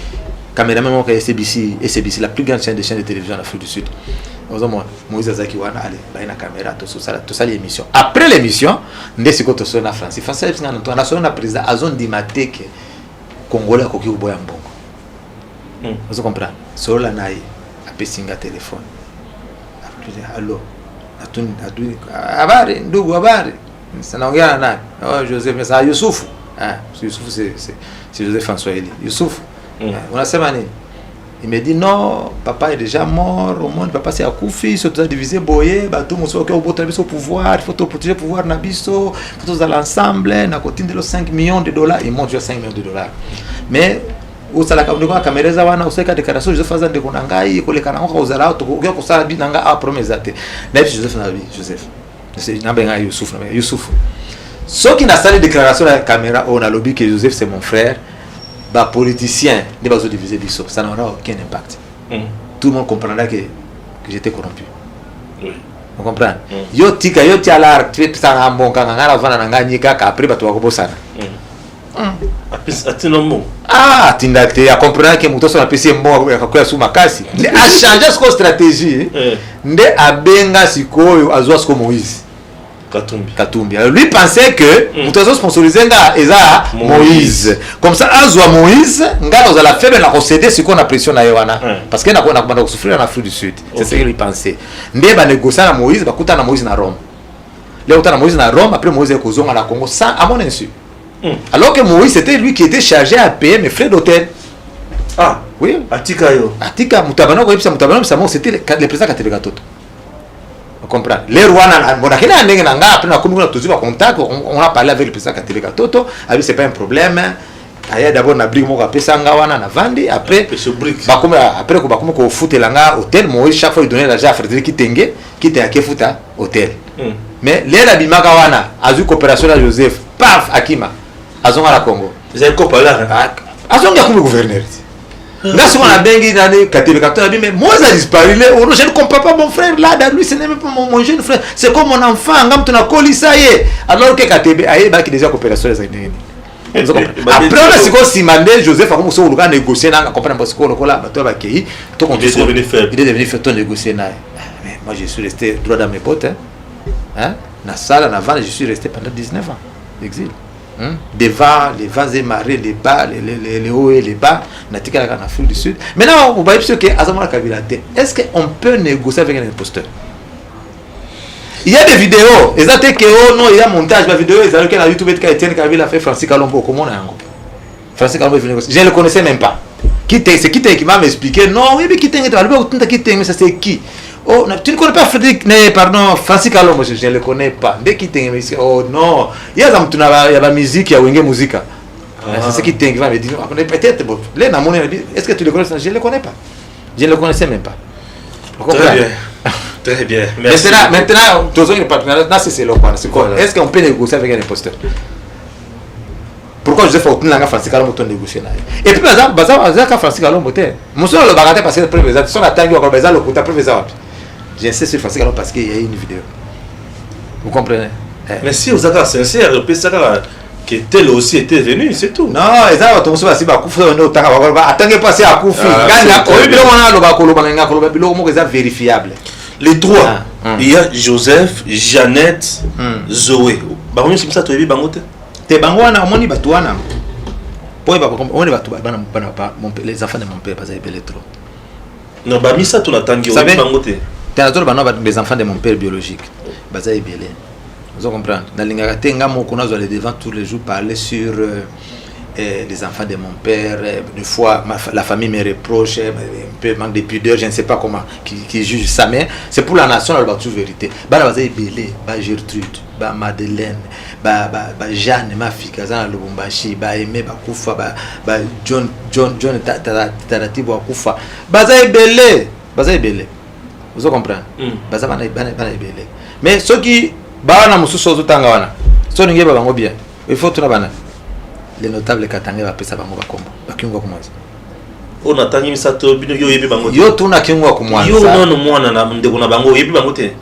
caméra même ka SBC la plus grande chaîne de télévision en Afrique du Sud. Moïse Azaki wana allez ba na caméra to ça l'émission après l'émission ndesi ko to sona Francis ngana to na sona président azon di mateke Congolais ko ki uboya mbongo vous comprenez sola nayi apesinga téléphone après allo atuni habari ndugu habari sanaongea na Joseph Mesa Youssouf Youssouf c'est Joseph François Eli Youssouf unasema nini? Il me dit non, papa est déjà mort, au monde papa c'est à Koufi, c'est tout divisé boyer, bateau mon soeur au pouvoir, il faut protéger le pouvoir nabiso, il faut tous à l'ensemble, na côté de 5 millions de dollars, il monte déjà 5 millions de dollars. Mais où ça la caméra za wana useka déclaration je faisais de konangai ko le kana ko uzala to ko ça binanga a promesate. Là Joseph Nabi, Joseph. C'est Nabenga Youssouf. Ce qui n'a pas de déclaration à la caméra on a lobby que Joseph c'est mon frère. les politiciens ne vont pas diviser biso, ça n'aura aucun impact. Tout le monde comprendra que j'étais corrompu. Oui. Vous comprenez? Yo tika yo tiala tu es ça un bon kanga ngala vana ngani kaka après ba tu va kobosana. Ah, tindakte ya comprendre que mutoso na PC mbo akakoya suma kasi. A changer son stratégie. Nde abenga sikoyo azwa siko Moïse. Katumbi. Alors lui pensait que mutoso sponsorisé nga eza Moïse. Comme ça azwa Moïse, ngalo za la faible na concéder ce qu'on a pression na Yohana parce que na ko souffrir en Afrique du Sud. C'est ce qu'il pensait. Nde ba négocier na Moïse, ba kuta na Moïse na Rome. Là kuta na Moïse na Rome, après Moïse ko zonga na Congo sans à mon insu. Alors que Moïse, c'était lui qui était chargé à payer mes frais d'hôtel. Ah, oui. Atika, Moutabano, c'était le président Katebeka Toto. Vous comprenez? Les rois, après, on a parlé avec le président Katebeka Toto. C'est pas un problème. D'abord, on a pris mon Sangawana, on a vendu. Après, on a foutu l'hôtel. Moïse, chaque fois, il donnait l'argent à Frédéric Kitenge, qui était à Kefuta, hôtel. Mais les Rabimakawana, a eu coopération à Joseph, paf, Akima. Azonga la Congo. Vous avez quoi par là? Azonga comme gouverneur. Là, si on a bengi dans les catégories, mais moi, ça a disparu. Je ne comprends pas mon frère là, lui, ce n'est même pas mon jeune frère. C'est comme mon enfant, on a collé ça y est. Alors que KTB a déjà coopération les Indiens. Après, on a si on s'y mandé, Joseph a commencé à négocier, on a compris parce qu'on a il est devenu faible. Il est devenu faible, on négocier. Moi, je suis resté droit dans mes potes. Dans la salle, en avant, je suis resté pendant 19 ans d'exil. Devant les vents et marées, les bas, les hauts et les bas, en Afrique du Sud. Maintenant, on va dire que est-ce qu'on peut négocier avec un imposteur? Il y a des vidéos, ils ont dit que non, il y a un montage de vidéos, ils ont dit que YouTube a fait Francis Kalombo. Comment on a Francis Kalombo, je ne le connaissais même pas. C'est qui m'a expliqué? Non, oui, mais qui mais ça c'est qui? Oh, tu ne connais pas Frédéric, pardon, Francis Kalombo, je ne le connais pas. Dès qu'il t'ingue, oh non, il y a la musique, il y a Wenge Musica. C'est ce qui t'ingue, va me dire, peut-être, est-ce que tu le connais? Je ne le connais pas. Je ne le connaissais même pas. Très bien. Très bien. Merci. Maintenant, c'est le point. Est-ce qu'on peut négocier avec un imposteur? Pourquoi je fais autant de Francis Kalombo pour négocier? Et puis, Francis Kalombo, monsieur le bagaté parce que le président, son attaque, le président. J'insiste sur Francis Kalombo parce qu'il y a une vidéo. Vous comprenez? Mais si vous êtes sincère, que tel aussi était venu, c'est tout. Non, et ça va tomber sur attendez passer à Koufi. Vérifiable. Les trois, il y a Joseph, Jeannette, Zoé. Baron, c'est ça, tu as vu Bangote? Te Bangwana, on y va tout. Les enfants de mon père, parce qu'ils sont trop. Non, bah, mais ça, tu n'as pas Bangote. Les enfants de mon père biologique. Bazaï Belé. Vous comprenez? Dans l'Ingatenga, on a devant tous les jours parler sur les enfants de mon père. Une fois, la famille me reproche, un peu manque de pudeur, je ne sais pas comment, qui juge ça, mais c'est pour la nation, elle va toujours vérité. Bazaï Belé, Gertrude, Madeleine, Jeanne, ma fille, Kazana Lubumbashi, Aimé, Koufa, John Tarati, Koufa. Bazaï Belé. Vous comprenez? Bazaï Belé. Mais ceux qui bana mususu ozotanga wana so ninge ba bango bien il faut tuna bana les notables katanga ba pesa bango ba kombo ba kingo ko mwanza on atangi misato bino yo yebi bango yo tuna kingo ko mwanza yo nono mwana na ndeko na bango yebi bango te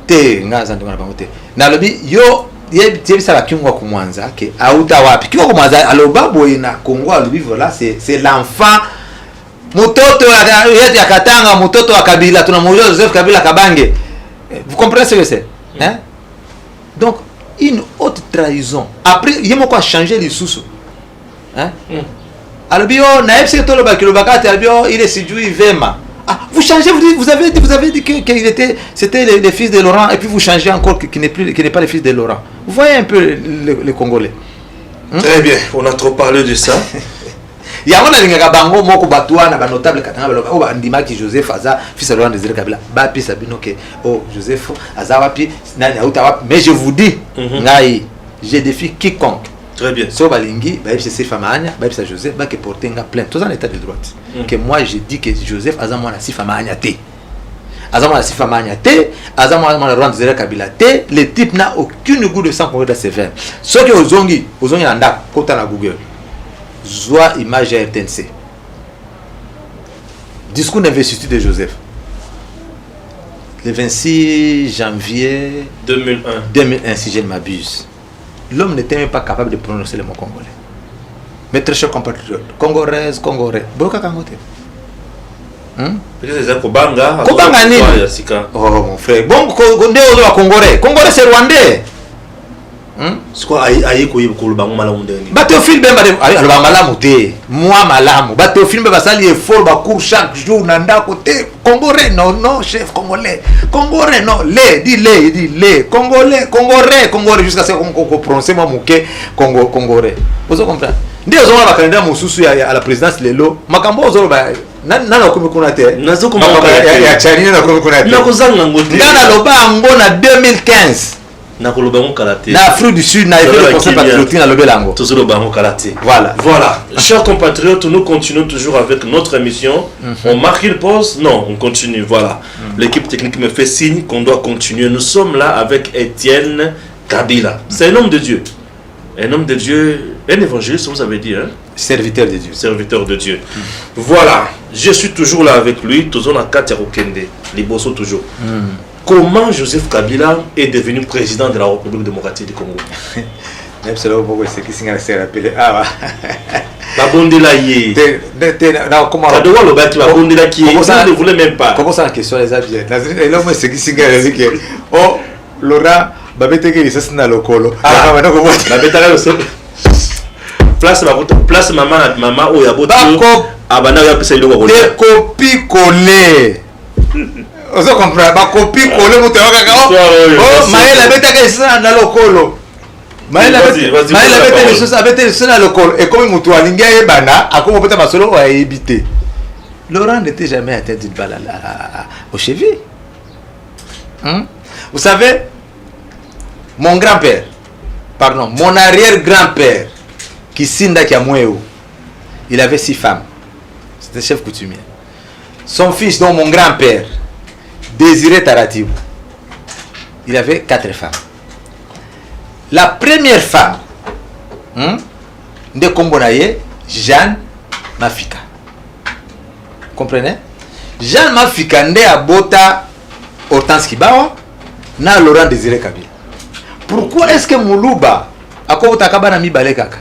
ngaza ndeko na bango te na lobi yo yebi sa ba kingo ko mwanza ke auta wapi kingo ko mwanza aloba boyina Congo alobi voilà c'est l'enfant mutoto ya Katanga mutoto wa Kabila tunamuuliza Joseph Kabila Kabange. Vous comprenez ce que c'est? Hein? Donc, une haute trahison. Après, il y a quoi changer les sous. Hein? Alors, il est séduit, vous changez, vous avez dit que c'était le fils de Laurent, et puis vous changez encore qu'il n'est pas le fils de Laurent. Vous voyez un peu les Congolais. Très bien, on a trop parlé de ça. Il y a un bango moko batuana ba notable katanga ba o ndima ki Joseph aza fils de Laurent Désiré Kabila ba pi sabino ke oh Joseph aza wapi nani auta wapi, mais je vous dis ngai je défie quiconque. Très bien. So balingi ba yebisa Sifamanya ba yebisa Joseph ba ke porter nga plainte tous en état de droit que moi je dis que Joseph aza mwana Sifamanya te azama Sifamanya te azama Laurent Désiré Kabila te, le type n'a aucune goût de sang pour être sévère. Ce que ozongi anda kota na Google Zoa image ya RTNC. Discours d'investiture de Joseph. Le 26 janvier 2001, si je ne m'abuse. L'homme n'était même pas capable de prononcer le mot congolais. Mes très chers compatriotes, congolaises, congolais, Boka Kangote. Peut-être c'est Kobanga. Kobanga nini? Oh mon frère. Bon, congolais. Congolais c'est rwandais. C'est quoi Aïko Kolobango Malamu Deni? Battlefield ben alba malamu te. Moi malamu. Battlefield ben basali effort ba cours chaque jour nanda côté congolais non chef congolais. Congolais non dit les congolais jusqu'à ce qu'on prononce moi muke congolais. Vous comprenez? Ndio zoma ba candidat mususu à la présidence lelo. Makambo zolo ba nana ko mikuna te. Nazo ko ya Chanine na ko mikuna te. Nakozanga ngote. Ngana loba ngona 2015. Na Afrique du Sud, na le conseil patriotique na lobelango. Voilà. Chers compatriotes, nous continuons toujours avec notre émission. On marque une pause? Non, on continue. Voilà. L'équipe technique me fait signe qu'on doit continuer. Nous sommes là avec Étienne Kabila. C'est un homme de Dieu. Un homme de Dieu, un évangéliste, vous avez dit, hein? Serviteur de Dieu. Serviteur de Dieu. Voilà. Je suis toujours là avec lui. Toujours dans Katia Rokende. Les bossos toujours. Comment Joseph Kabila est devenu président de la République démocratique du Congo? Même c'est là où c'est qui s'est rappelé. Ah la bondela yé. Comment Kadoua le bâti la bondela qui est. Ça ne voulait même pas. Comment ça la question les avions? Et là moi c'est qui s'est rappelé. Oh Laura, babete que ça c'est dans le colo. Ah maintenant comment? Babete là le place maman au yabot. Ah bah non il y a plus ça il doit coller. Des copies collées. On se comprend, ma copie collée moto kaka. Oh, maela beta que ça dans le colo. Maela beta les choses avec les dans le colo et comme moto alinga ebana, akomo beta masolo a évité. Laurent n'était jamais à tête d'une balle au cheville. Vous savez, mon grand-père, pardon, mon arrière-grand-père, qui Sinda Kiamweo, il avait 6 femmes. C'était chef coutumier. Son fils, donc mon grand-père, Désiré Taratibou, il avait 4 femmes. La première femme, de Kombonaye, Jeanne Mafika. Comprenez? Jeanne Mafika nde abota Hortense Kibawa na Laurent Désiré Kabila. Pourquoi est-ce que Moulouba akobota kabana mibale kaka?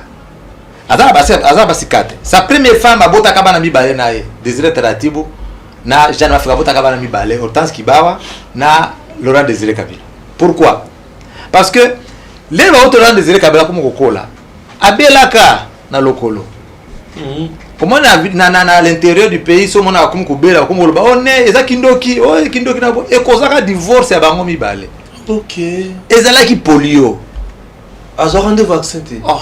Azaba basi 4. Sa première femme abota kabana mibale na Désiré Taratibou na Jeanne Mafika abota kabana mibale Hortense Kibawa na Laurent Désiré Kabila. Pourquoi? Parce que les Laurent Désiré Kabila comme kokola abelaka na lokolo. Comment à l'intérieur du pays so mona comme kobela comme loba on est eza kindoki na e kozaka divorce ya bango mibale. OK. Ezala ki polio. Azora de vaccin te. Oh.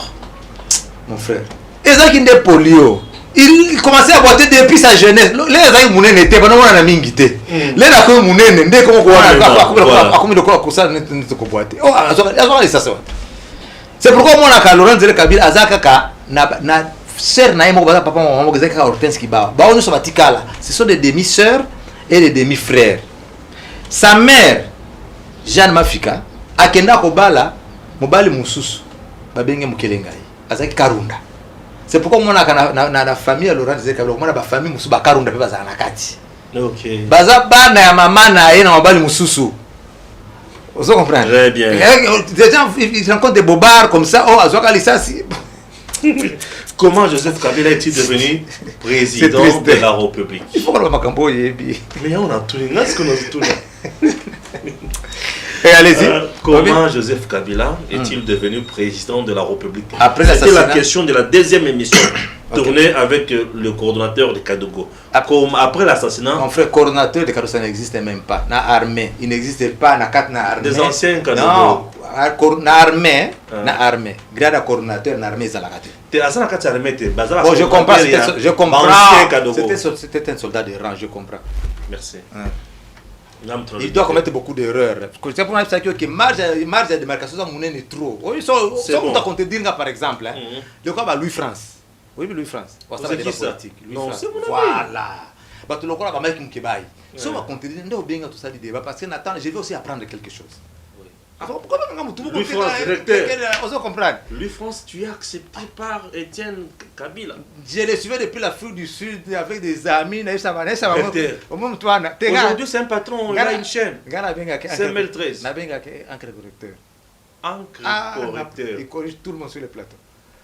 Mon frère. Ezala ki nde polio. Il commençait à boiter depuis sa jeunesse. Les ezaki munene te bana mona na mingi te. Les na ko munene nde comme ko wana akomi de ko ça ne ko boiter. Oh azora ça. C'est pourquoi mon aka Laurent Désiré Kabila azaka ka na sœur na yemo papa maman gezaka Hortense Kibawa. Ba onu so batikala. Ce sont des demi-sœurs et des demi-frères. Sa mère Jeanne Mafika akenda kobala mobali mususu babenge mukelengai azaki Karunda. C'est pourquoi mon aka na famille Laurent Désiré Kabila mona ba famille mususu ba Karunda pe bazana kati. OK. Baza bana ya mama na ye na mobali mususu. Vous comprenez? Très bien. Des gens ils rencontrent des bobards comme ça. Oh, azoka lisasi. Comment Joseph Kabila est-il devenu président de la République? Il faut que le Makambo yebi. Mais on a tout. Qu'est-ce qu'on a tout? Et allez-y. Comment Joseph Kabila est-il devenu président de la République? C'était la question de la deuxième émission tournée avec le coordonnateur de Kadogo. Après l'assassinat. Mon frère, coordonnateur de Kadogo, ça n'existe même pas. Na armée, il n'existe pas na quatre na armée. Des anciens Kadogo. Non, na armée, na armée. Grade coordonnateur na armée zalakate. Bon, je comprends. C'était un soldat de rang, je comprends. Merci. Il doit commettre beaucoup d'erreurs. C'est pour ça que marge de démarcation est trop. Oui, on compte dire par exemple, le quoi Louis France. Oui, Louis France. C'est qui ça? Non, c'est mon voilà. Bah tu le crois pas mec qui baille. Si on va compter dire on bien tout ça du débat parce que Nathan, je vais aussi apprendre quelque chose. Lui France, directeur. On se comprend. Lui France, tu es accepté par Étienne Kabila. Je le suivais depuis l'Afrique du Sud avec des amis. Aujourd'hui, c'est un patron, il a une chaîne. C'est ML13. Correcteur. Il corrige tout le monde sur le plateau.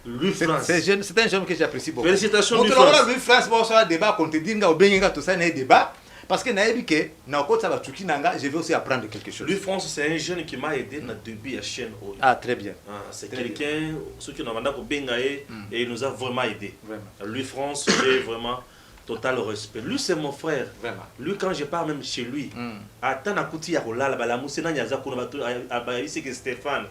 Lui France. C'est un jeune que j'apprécie beaucoup. Félicitations, Lui France. Lui France, bon, ça débat, quand tu dis tout ça, il débat. Parce que je vais aussi apprendre quelque chose. Lui France, c'est un jeune qui m'a aidé dans le début à chaîne. Ah, très bien. C'est quelqu'un, ceux qui nous ont demandé pour Bengaé, et il nous a vraiment aidé. Lui France, j'ai vraiment total respect. Lui, c'est mon frère. Vraiment. Lui, quand je pars même chez lui, attends à Kouti Yarola, la moussena Nyaza c'est que Stéphane.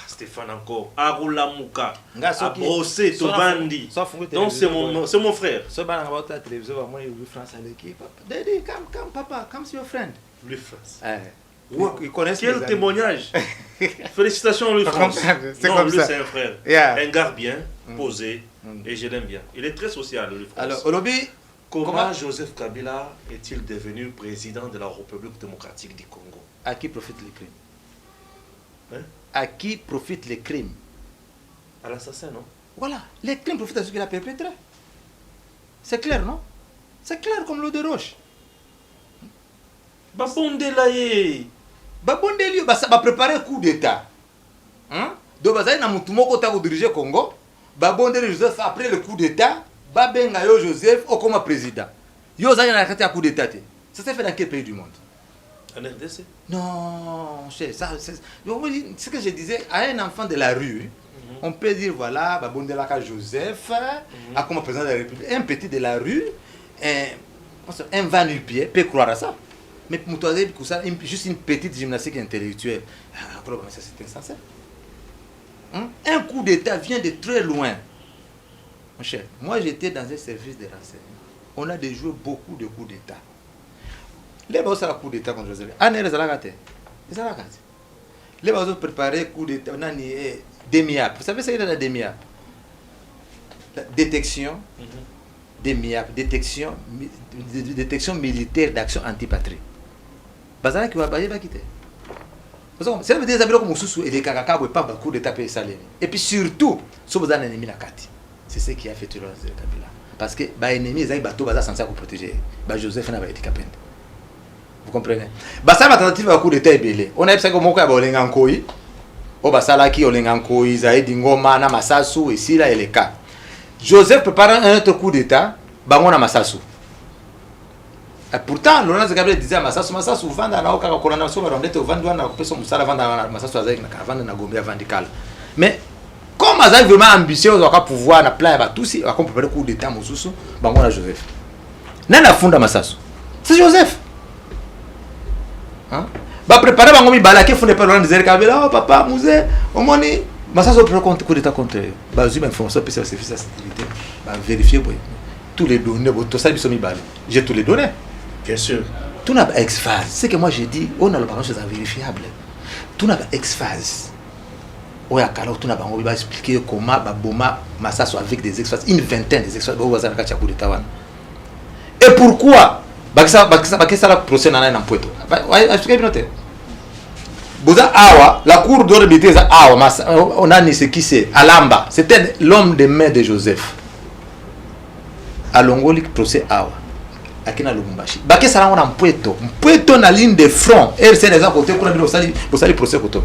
Stéphane encore. Arula Mouka. A brossé Tobandi. Donc, c'est mon frère. So, la télévision, Louis France à l'équipe. Daddy, come, papa, come see your friend. Louis France. Wow. Quel témoignage. Félicitations, Louis France. C'est comme lui, ça. C'est un frère. Un gars bien, posé, et je l'aime bien. Il est très social, Louis France. Alors, Olobi, comment Joseph Kabila est-il devenu président de la République démocratique du Congo? À qui profitent les crimes? Hein? À qui profitent les crimes? À l'assassin, non? Voilà, les crimes profitent à ceux qui l'ont perpétré. C'est clair, non? C'est clair comme l'eau de roche. Babonde laye. Babonde liyo, va préparer un coup d'état. Donc, il y a un moutoumoko qui diriger le Congo. Babonde Joseph, après le coup d'état, Babenga yo Joseph, comme président. Yo, ça y a un coup d'état. Ça s'est fait dans quel pays du monde? En RDC? Non, c'est ce que je disais, à un enfant de la rue, on peut dire, voilà, Babondelaka Joseph, a comme président de la République, un petit de la rue, un van du pied, peut croire à ça. Mais pour toi, juste une petite gymnastique intellectuelle, ça c'est insensé. Un coup d'état vient de très loin. Mon cher, moi j'étais dans un service de renseignement. On a déjoué beaucoup de coups d'état. Les gens ont coup d'état contre Joseph. Les gens ont préparé coup d'état. On a DEMIAP. Vous savez ce qu'il y a dans DEMIAP? Détection. DEMIAP. Détection militaire d'action antipatrie. Bazara qui va quitter. C'est le déshabillé comme Moussou et les Kakaka ne pas coup d'état pour les. Et puis surtout, si vous avez un ennemi, c'est ce qui a fait tuer le Kabila. Parce que l'ennemi, ils ont censé protéger. Joseph n'a pas été capable. Vous comprenez? Ça va tentative à coup d'état belé. On a pensé que mon cas est en Koyi. Au Basalaki, on est en Koyi, Zaïd Ngoma, Namasasu, et si là, il est cas. Joseph prépare un autre coup d'état, Bangon Namasasu. Pourtant, Laurent Gabriel disait à Massasu, vend à la Oka, qu'on a souvent rendez au Vanduan, à couper son moussala, vendre à Massasu avec la caravane de Nagombe Vandikal. Mais, comme Mazak est vraiment ambitieux, on va pouvoir, na plan, tout si, on peut préparer le coup d'état, Moussousu, Bangon à Joseph. Nana funda Massasu. C'est Joseph. Va préparer Bangomi Balake, fondé par Laurent Kabila, oh papa, Mouzé, au moni, Massasu prend compte coup d'état contre. Bazou information, puis c'est sa sécurité. Vérifier, tous les données, tout ça, ils sont mis balés. J'ai tous les données. Bien sûr. Tout n'a pas ex-phase. C'est que moi j'ai dit, on a le parent chose invérifiable. Tout n'a pas ex-phase. On a expliquer comment Boma Massasu avec des ex-phases, une vingtaine des ex-phases. Et pourquoi ça la procès dans un poète. La cour d'ordre militaire, on a ni ce qui c'est. Alamba, c'était l'homme de main de Joseph. À Longoli, procès Awa. Akina Lubumbashi. Baké Salango na Mpweto. Mpweto na ligne de front. RC les a côté pour le procès Koto.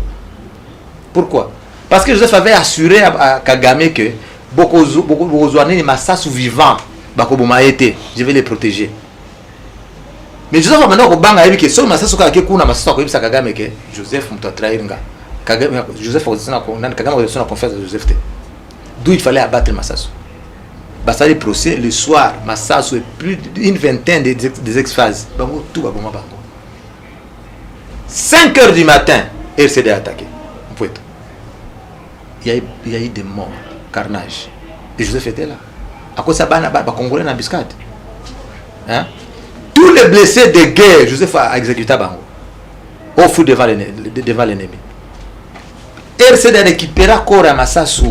Pourquoi? Parce que Joseph avait assuré à Kagame que beaucoup de Massasu vivants, Bakoboma été, je vais les protéger. Mais Joseph a maintenant banga a dit que seul Massasu Kagame kuna Massasu ko ibisa Kagame que Joseph m'a trahi nga. Kagame Joseph a Kagame a confiance à Joseph. D'où il fallait abattre Massasu. Basta le procès le soir, Massasu et plus d'une vingtaine des ex-phases. Bango tout va bango. 5 heures du matin, RCD a attaqué. Il y a eu des morts, carnage. Et Joseph était là. À cause de ça, les Congolais en embuscade. Tous les blessés de guerre, Joseph a exécuté Bango. Au fou devant l'ennemi. RCD a récupéré corps à Massasu.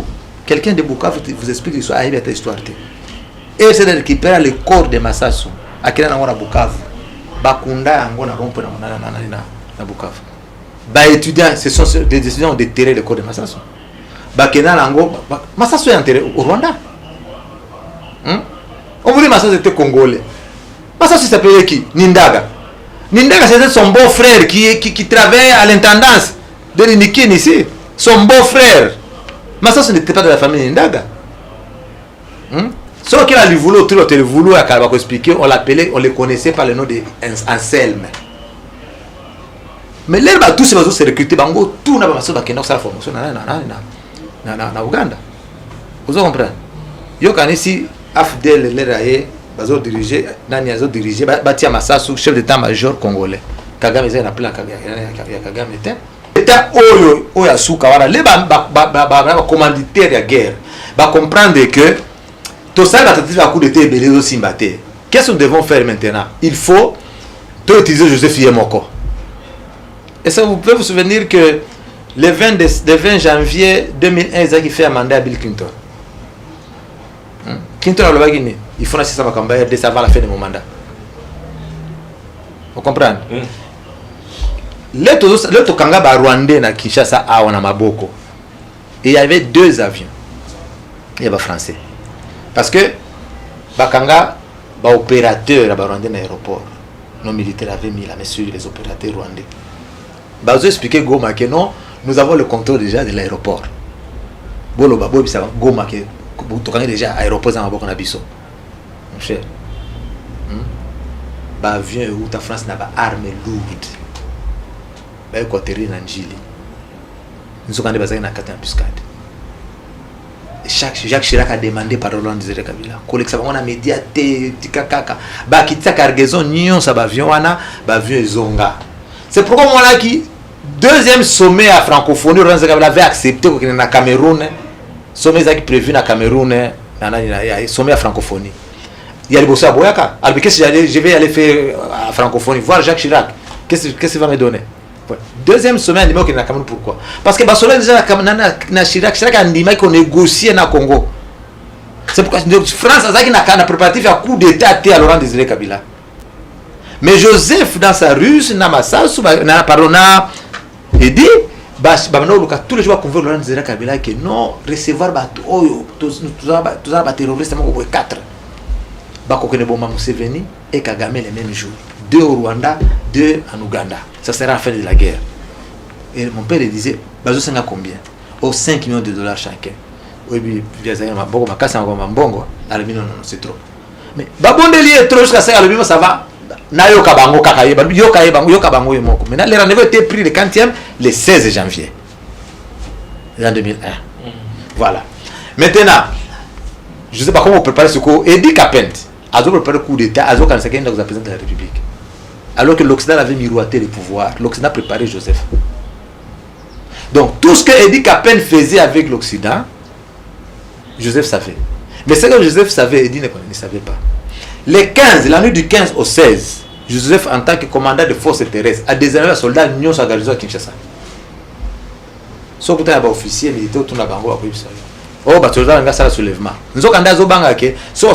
Quelqu'un de Bukavu vous explique l'histoire, il y a cette histoire. Et c'est de récupérer le corps de Massasu. À quel endroit à Bukavu? Bakunda, on a rompu na Bukavu. Bah étudiants, ce sont des étudiants ont déterré le corps de Massassou. Bah Kena Lango, Massassou est enterré au Rwanda. On voulait Massassou était congolais. Massassou s'appelait qui? Nindaga. Nindaga c'était son beau-frère qui travaillait à l'intendance de l'Inikin ici. Son beau-frère. Massassou n'était pas de la famille Nindaga. Sauf qu'il a le voulu, tout le voulu à Kalbako expliquer, on l'appelait, on le connaissait par le nom de Anselme. Mais là, tous ces oiseaux se recrutent, bango, tout n'a pas passé dans la formation na Ouganda. Vous comprenez? Yo quand ici Afdel Leraye, bazo dirigé, nani azo dirigé, Batia Massassou, chef d'état-major congolais. Kagame zé na plan Kagame était. État oyo oya suka wana les ba commanditaire ya guerre. Ba comprendre que tout ça va tenter à coup de thé belé aussi mbaté. Qu'est-ce que nous devons faire maintenant? Il faut utiliser Joseph Yemoko. Et ça, vous pouvez vous souvenir que le 20 janvier 2001, il fait un mandat à Bill Clinton. Clinton a le Guinée. Il faut ça dès avant la fin de mon mandat. Vous comprenez? Le Tokanga Rwandais na Kinshasa a on a Maboko. Et il y avait 2 avions. Il y avait français. Parce que Bakanga, opérateur à Rwandais dans l'aéroport. Nos militaires avaient mis la main sur les opérateurs rwandais. Vous expliquez Goma que non, nous avons le contrôle déjà de l'aéroport. Bolo Babo bisa Goma que tu connais déjà aéroport dans Maboko na biso. Mon cher. Ba avion où ta France n'a pas armes lourdes. Ba ko terrain na Njili. Nous avons des bases na 4 embuscade. Jacques Chirac a demandé par Roland Désiré Kabila. Collection on a médiaté tikakaka. Ba kitsa cargaison nyon sa ba avion wana, ba avion ezonga. C'est pourquoi moi là qui deuxième sommet à francophonie Roland Désiré Kabila avait accepté que na Cameroun, sommet qui prévu na Cameroun, sommet à francophonie. Il y a le bossa boyaka. Alors qu'est-ce que je vais aller faire à francophonie voir Jacques Chirac. Qu'est-ce qu'il va me donner? Deuxième sommet à Cameroun, pourquoi? Parce que Barcelone déjà na Chirac a dit qu'on négociait na Congo. C'est pourquoi France a préparatif à coup d'état à Laurent Désiré Kabila. Mais Joseph dans sa ruse na Massassou na pardon na dit tous les jours qu'on veut Laurent Désiré Kabila que non recevoir tous les terroristes au 4. Bakokene Boma Museveni et Kagame les mêmes jours. 2 au Rwanda, 2 en Ouganda. Ça sera la fin de la guerre. Et mon père disait, Bazo Senga combien? Oh, 5 millions de dollars chacun. Oui, bien, c'est trop. Mais Babondeli est trop jusqu'à 5 millions, ça va. Nayo Kabango Kakaye, Yo Kabango Yomoko. Maintenant, les rendez-vous étaient pris le 40e, le 16 janvier. En 2001. Voilà. Maintenant, je ne sais pas comment on prépare ce coup. Eddie Kapent a préparé le coup d'État, a présenté la présidence de la République. Alors que l'Occident avait miroité le pouvoir, l'Occident préparait Joseph. Donc tout ce que Eddie Kapent faisait avec l'Occident, Joseph savait. Mais ce que Joseph savait, Eddie ne savait pas. Les 15, la nuit du 15 au 16, Joseph, en tant que commandant de forces terrestres, a désigné un soldat Nyon sa garnison à Kinshasa. Sauf que tu as un officier militaire autour de la Bango à Kouibsa. Oh, bah tu as un soulèvement. Nous avons un zobanga qui so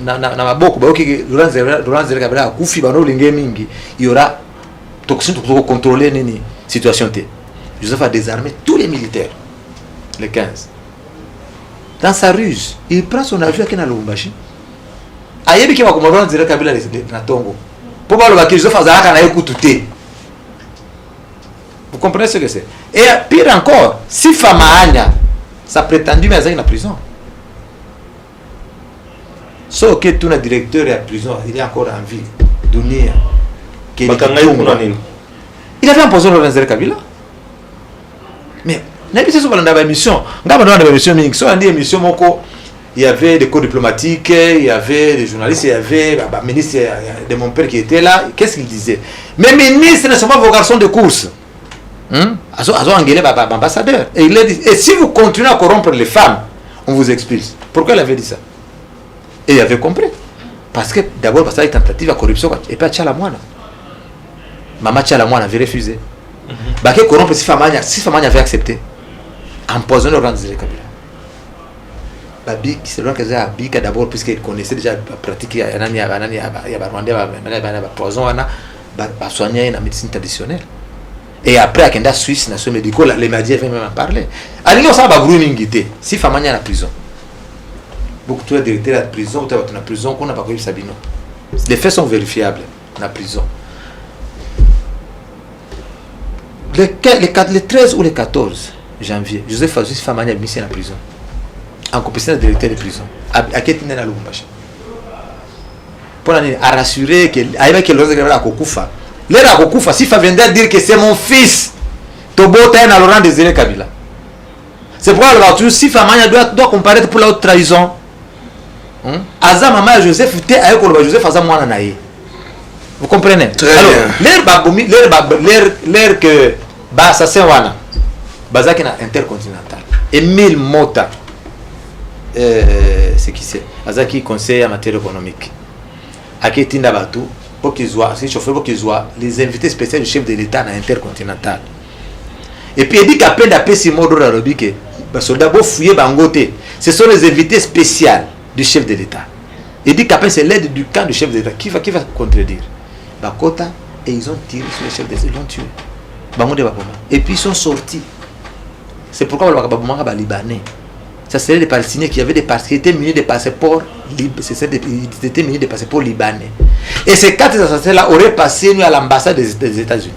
na maboko ba oki Laurent Désiré Kabila akufi bano linge mingi il y aura toxine pour contrôler nini situation t. Joseph a désarmé tous les militaires les 15. Dans sa ruse, il prend son avion à Lubumbashi. Ayebi ki ba Laurent Désiré Kabila na Tongo. Pour ba lo ba Joseph azalaka na ekututé. Vous comprenez ce que c'est? Et pire encore, si Famaanya ça prétendu mais il est en prison. Sauf que tout le directeur est en prison, il est encore en vie. Dunia. Il avait imposé Laurent Désiré Kabila. Mais n'habitez pas dans la mission. Dans la mission, il y avait des cours diplomatiques, il y avait des journalistes, il y avait le ministre de mon père qui était là. Qu'est-ce qu'il disait? Mais ministres ne sont pas vos garçons de course. Ambassadeur. Et il a dit, et si vous continuez à corrompre les femmes, on vous expulse. Pourquoi il avait dit ça? Et il avait compris. Parce que d'abord, parce qu'il y a une tentative de corruption. Et puis, Tchalamouana. Maman Tchalamouana avait refusé. Parce que corrompre, si Famania avait accepté, empoisonner Laurent Désiré Kabila. Babi, c'est loin que j'ai Abika d'abord, puisqu'il connaissait déjà la pratique, il y a poison, il y a soigné la médecine traditionnelle. Et après, à Kenda Suisse, nation médicale, les médias viennent même en parler. À l'Union, ça va brûler une guité. Si Famania est en prison. Beaucoup de directeurs de la prison, tu es en prison, qu'on n'a pas connu Sabino. Les faits sont vérifiables dans la prison. Le 13 ou le 14 janvier, Joseph Azus Famania est mis en prison. En compétition de directeur de prison. À Ketine à Lubumbashi. Pour rassurer que l'autre est à Kokufa. L'air à Kokufa, si viendrait dire que c'est mon fils, Tobo Taïna Laurent Désiré Kabila. C'est pourquoi le si Famania doit comparaître pour la haute trahison. Aza maman Joseph était avec Joseph Aza Mouana Naïe. Vous comprenez? Très alors, l'air que assassin Wana, Bazaki na intercontinental. Emile Mota, c'est qui c'est? Azaki conseiller en matière économique. Aketinda Batou, pour qu'ils soient, c'est chauffeur pour qu'ils soient les invités spéciaux du chef de l'État dans intercontinental. Et puis il dit qu'à peine d'après Simodo Rarobique, soldat beau fouiller Bangote, ce sont les invités spéciaux du chef de l'État. Il dit qu'après c'est l'aide du camp du chef de l'État. Qui va contredire? Bakota, et ils ont tiré sur le chef de l'État, ils l'ont tué. Et puis ils sont sortis. C'est pourquoi le Libanais. Ça serait les Palestiniens qui avaient qui étaient munis de passeports, ils étaient munis de passeports libanais. Et ces 4 assassins-là auraient passé à l'ambassade des États-Unis.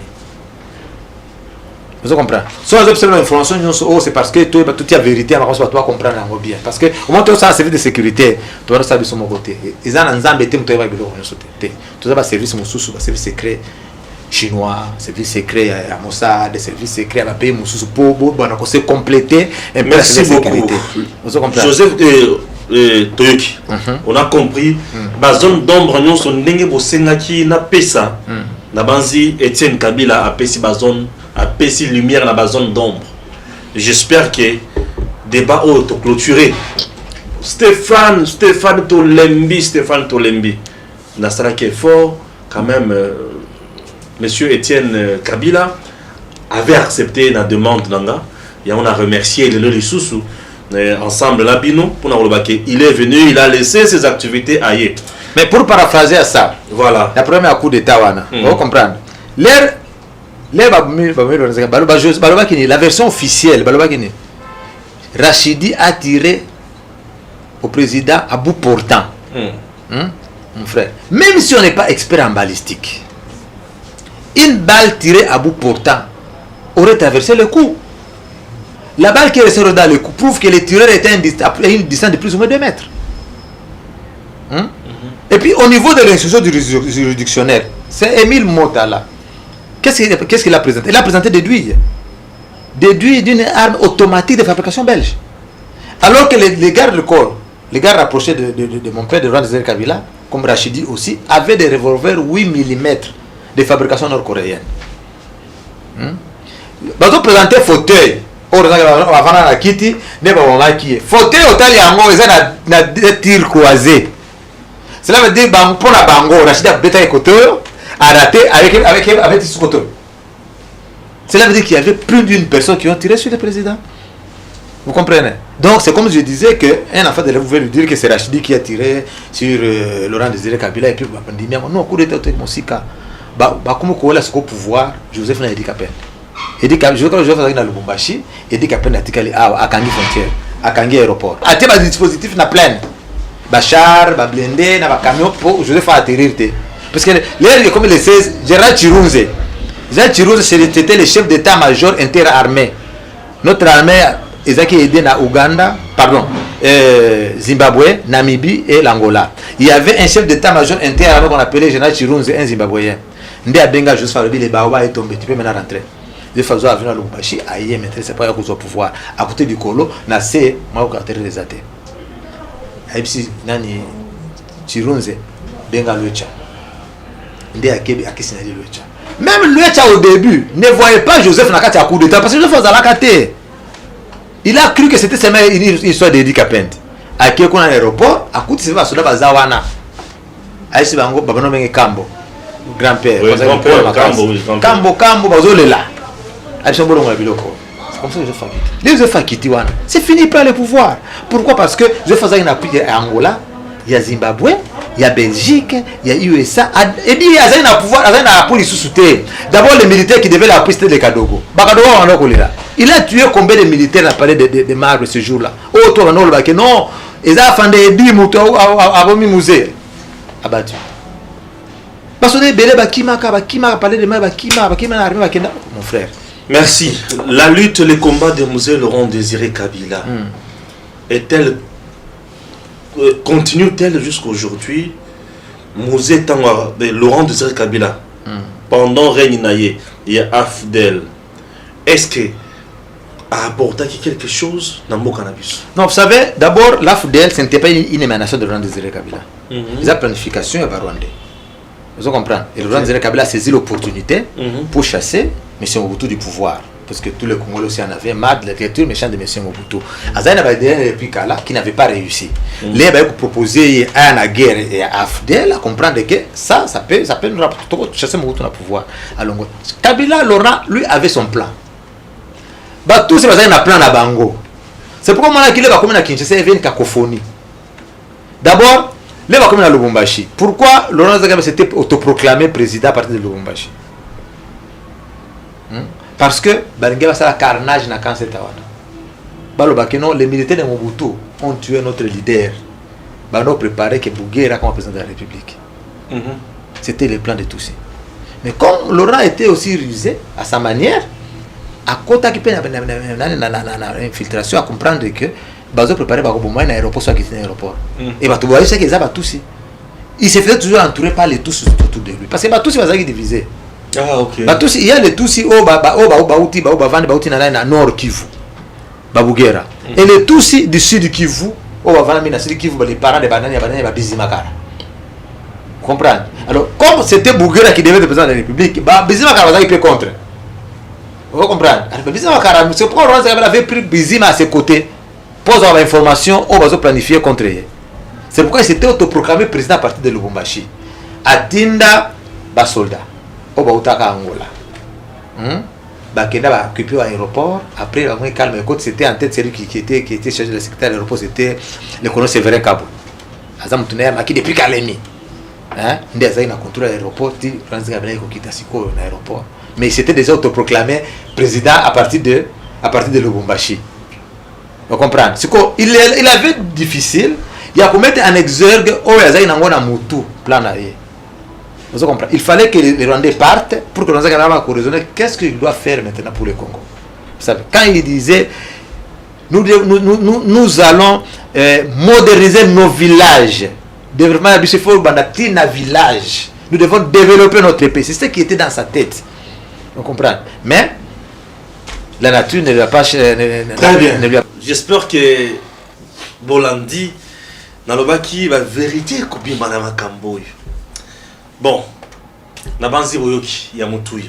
Vous comprenez? Si on observe l'information, c'est parce que tout est la vérité, on va comprendre bien. Parce que au moment où ça a un service de sécurité, tu vas savoir sur mon côté. Ils ont un zambé, tu vas un service service secret chinois, service secret à Mossad, des services secrets à la pays Moussou pour se compléter un peu la sécurité. Joseph Toyoki, on a compris. La zone d'ombre, nous sommes dengue pour Sengaki, na pesa, na banzi Etienne Kabila a pesi bazone. À Pessi lumière dans la zone d'ombre. J'espère que le débat est clôturé. Stéphane Tolembi. Nassala qui est fort, quand même, monsieur Etienne Kabila avait accepté la demande d'Anga. Et on a remercié les Lissoussou ensemble là, Bino, pour nous remarquer. Il est venu, il a laissé ses activités ailleurs. Mais pour paraphraser à ça, voilà. La première coup d'État, vous comprenez. La version officielle, Rachidi a tiré au président à bout portant. Mon frère, même si on n'est pas expert en balistique, une balle tirée à bout portant aurait traversé le cou. La balle qui est restée dans le cou prouve que le tireur était à une distance de plus ou moins 2 mètres. Et puis au niveau de l'instruction juridictionnelle, c'est Émile Mota là. Qu'est-ce qu'il a présenté? Il a présenté des douilles d'une arme automatique de fabrication belge. Alors que les gardes de corps, les gardes rapprochés de mon père, de Laurent Désiré Kabila, comme Rachidi aussi, avaient des revolvers 8 mm de fabrication nord-coréenne. Ils ont présenté fauteuil. Fauteuil au Taliango, ils ont des tirs croisés. Cela veut dire que pour la Bango, Rachidi a bêté côté. A raté avec ce côté. Cela veut dire qu'il y avait plus d'une personne qui ont tiré sur le président. Vous comprenez? Donc c'est comme je disais qu'un enfant de l'élève pouvait lui dire que c'est Rachidi qui a tiré sur Laurent Désiré Kabila et puis non, coup d'état Mosika. Comme on a ce pouvoir, Joseph n'a dit qu'à peine. Il dit que Joseph a dit à Lubumbashi, il dit qu'à peine à Kangi frontière, à Kangi aéroport. À tes dispositifs na plein. Bachar, blindé, na camion pour Joseph a atterrir. Parce que l'air comme le 16, Gérald Chirunze. Gérald Chirunze, c'était le chef d'état-major interarmé. Notre armée, ils ont aidé na Ouganda, Zimbabwe, Namibie et l'Angola. Il y avait un chef d'état-major interarmé qu'on appelait Gérald Chirunze, un Zimbabwéen. Ndé a benga juste faire le Baoba est tombé. Tu peux maintenant rentrer. De façon à venir à Lubumbashi, aïe, maintenant c'est pas au pouvoir. À côté du Colo, na c'est moi qui ai les athées. Aïpsi nani Chirunze benga Lucha. Même Lucha au début ne voyait pas Joseph Nakati à coup d'état parce que Joseph Nakati il a cru que c'était seulement une histoire de Dikapent. À qui qu'on a l'aéroport, à coup de cela sur la Bazawana. Aïsi Bango, Babano Menge Kambo, grand-père. Kambo, Bazolela. Aïsi Bango Biloko. C'est comme ça que Joseph a quitté. Les Joseph a quitté, c'est fini par le pouvoir. Pourquoi? Parce que Joseph a appris à Angola. il y a Zimbabwe, il y a Belgique, il y a USA. Et puis, il y a un pouvoir, il y a un police sous-souté. D'abord, les militaires qui devaient la piste de Kadogo. Bakadogo, il a tué combien de militaires à parler de marbre ce jour-là? Oh, toi, non, non, ils ont fait des moutons à musée. Abattu. Parce que parler de mon frère. Merci. La lutte, les combats de Mosé Laurent Désiré Kabila est-elle continue-t-elle jusqu'à aujourd'hui? Mosé Laurent Désiré Kabila pendant règne Naye, il y a Afdel. Est-ce que a apporté quelque chose dans mon cannabis? Non, vous savez, d'abord, l'Afdel, ce n'était pas une émanation de Laurent Désiré Kabila. La planification est rwandais. Vous comprenez? Et Laurent Désiré Kabila a saisi l'opportunité pour chasser M. Mobutu du pouvoir. Parce que tous les Congolais aussi en avaient marre de la créature méchante de M. Mobutu. Azan avait des répliques là qui n'avaient pas réussi. Les avaient proposé à la guerre et à Afdel à comprendre que ça peut nous rapporter chasser Mobutu dans le pouvoir. Alors, Kabila, Laurent, lui, avait son plan. Bah, tout c'est parce qu'il y a un plan à Bango. C'est pourquoi moi, il va comme à Kinshasa, il y a une cacophonie. D'abord, il va comme à Lubumbashi. Pourquoi Laurent Désiré s'était autoproclamé président à partir de Lubumbashi? Parce que Balinga va faire un carnage dans le cancer. Les militaires de Mobutu ont tué notre leader. Ils ont préparé que Bouguera comme président de la République. C'était le plan de tous. Mais comme Laurent était aussi rusé à sa manière, à côté de l'infiltration, à comprendre que ils ont préparé un aéroport, soit quitter l'aéroport. Et ils ont dit qu'ils avaient tous. Il se faisait toujours entourer par les tous autour de lui. Parce que tous ils sont divisés. Ah, ok. Il y a les Tutsis au nord Kivu, Babugera. Et les Tutsis du sud Kivu, les parents de Banani, Bizimakara. Vous comprenez? Alors, comme c'était Bougera qui devait être président de la République, Bizimakara va être contre. Vous comprenez? Alors, Bizimakara, c'est pourquoi Laurent avait pris Bizima à ses côtés pour avoir l'information, on va planifier contre eux. C'est pourquoi il s'était autoproclamé président à partir de Lubumbashi. Atinda, soldat. Au Bautaka Angola. Bakenda va occuper l'aéroport. Après, il va calme. C'était en tête celui qui était chargé de la secrétaire de l'aéroport, c'était le colonel Séverin Kabou. Azam Tunaya Maki depuis Kalemi. Ndé Azaï n'a contrôlé l'aéroport, Francis Gabriel Kokita Siko l'aéroport. Mais il s'était déjà autoproclamé président à partir de Lubumbashi. Vous comprenez? Il avait difficile. Il a commis un exergue où Azaï n'a pas Moutou plan arrière. Il fallait que les Rwandais partent pour que nous ayons raisonner qu'est-ce qu'il doit faire maintenant pour le Congo. Vous savez, quand il disait nous allons moderniser nos villages, développement de village, nous devons développer notre pays. C'est ce qui était dans sa tête. Vous comprenez? Mais la nature ne lui a pas. Très bien. J'espère que Bolandi Nalobaki va vérité Kobi Madame Kamboy. Bon, nabanzi boyoki ya mutuya.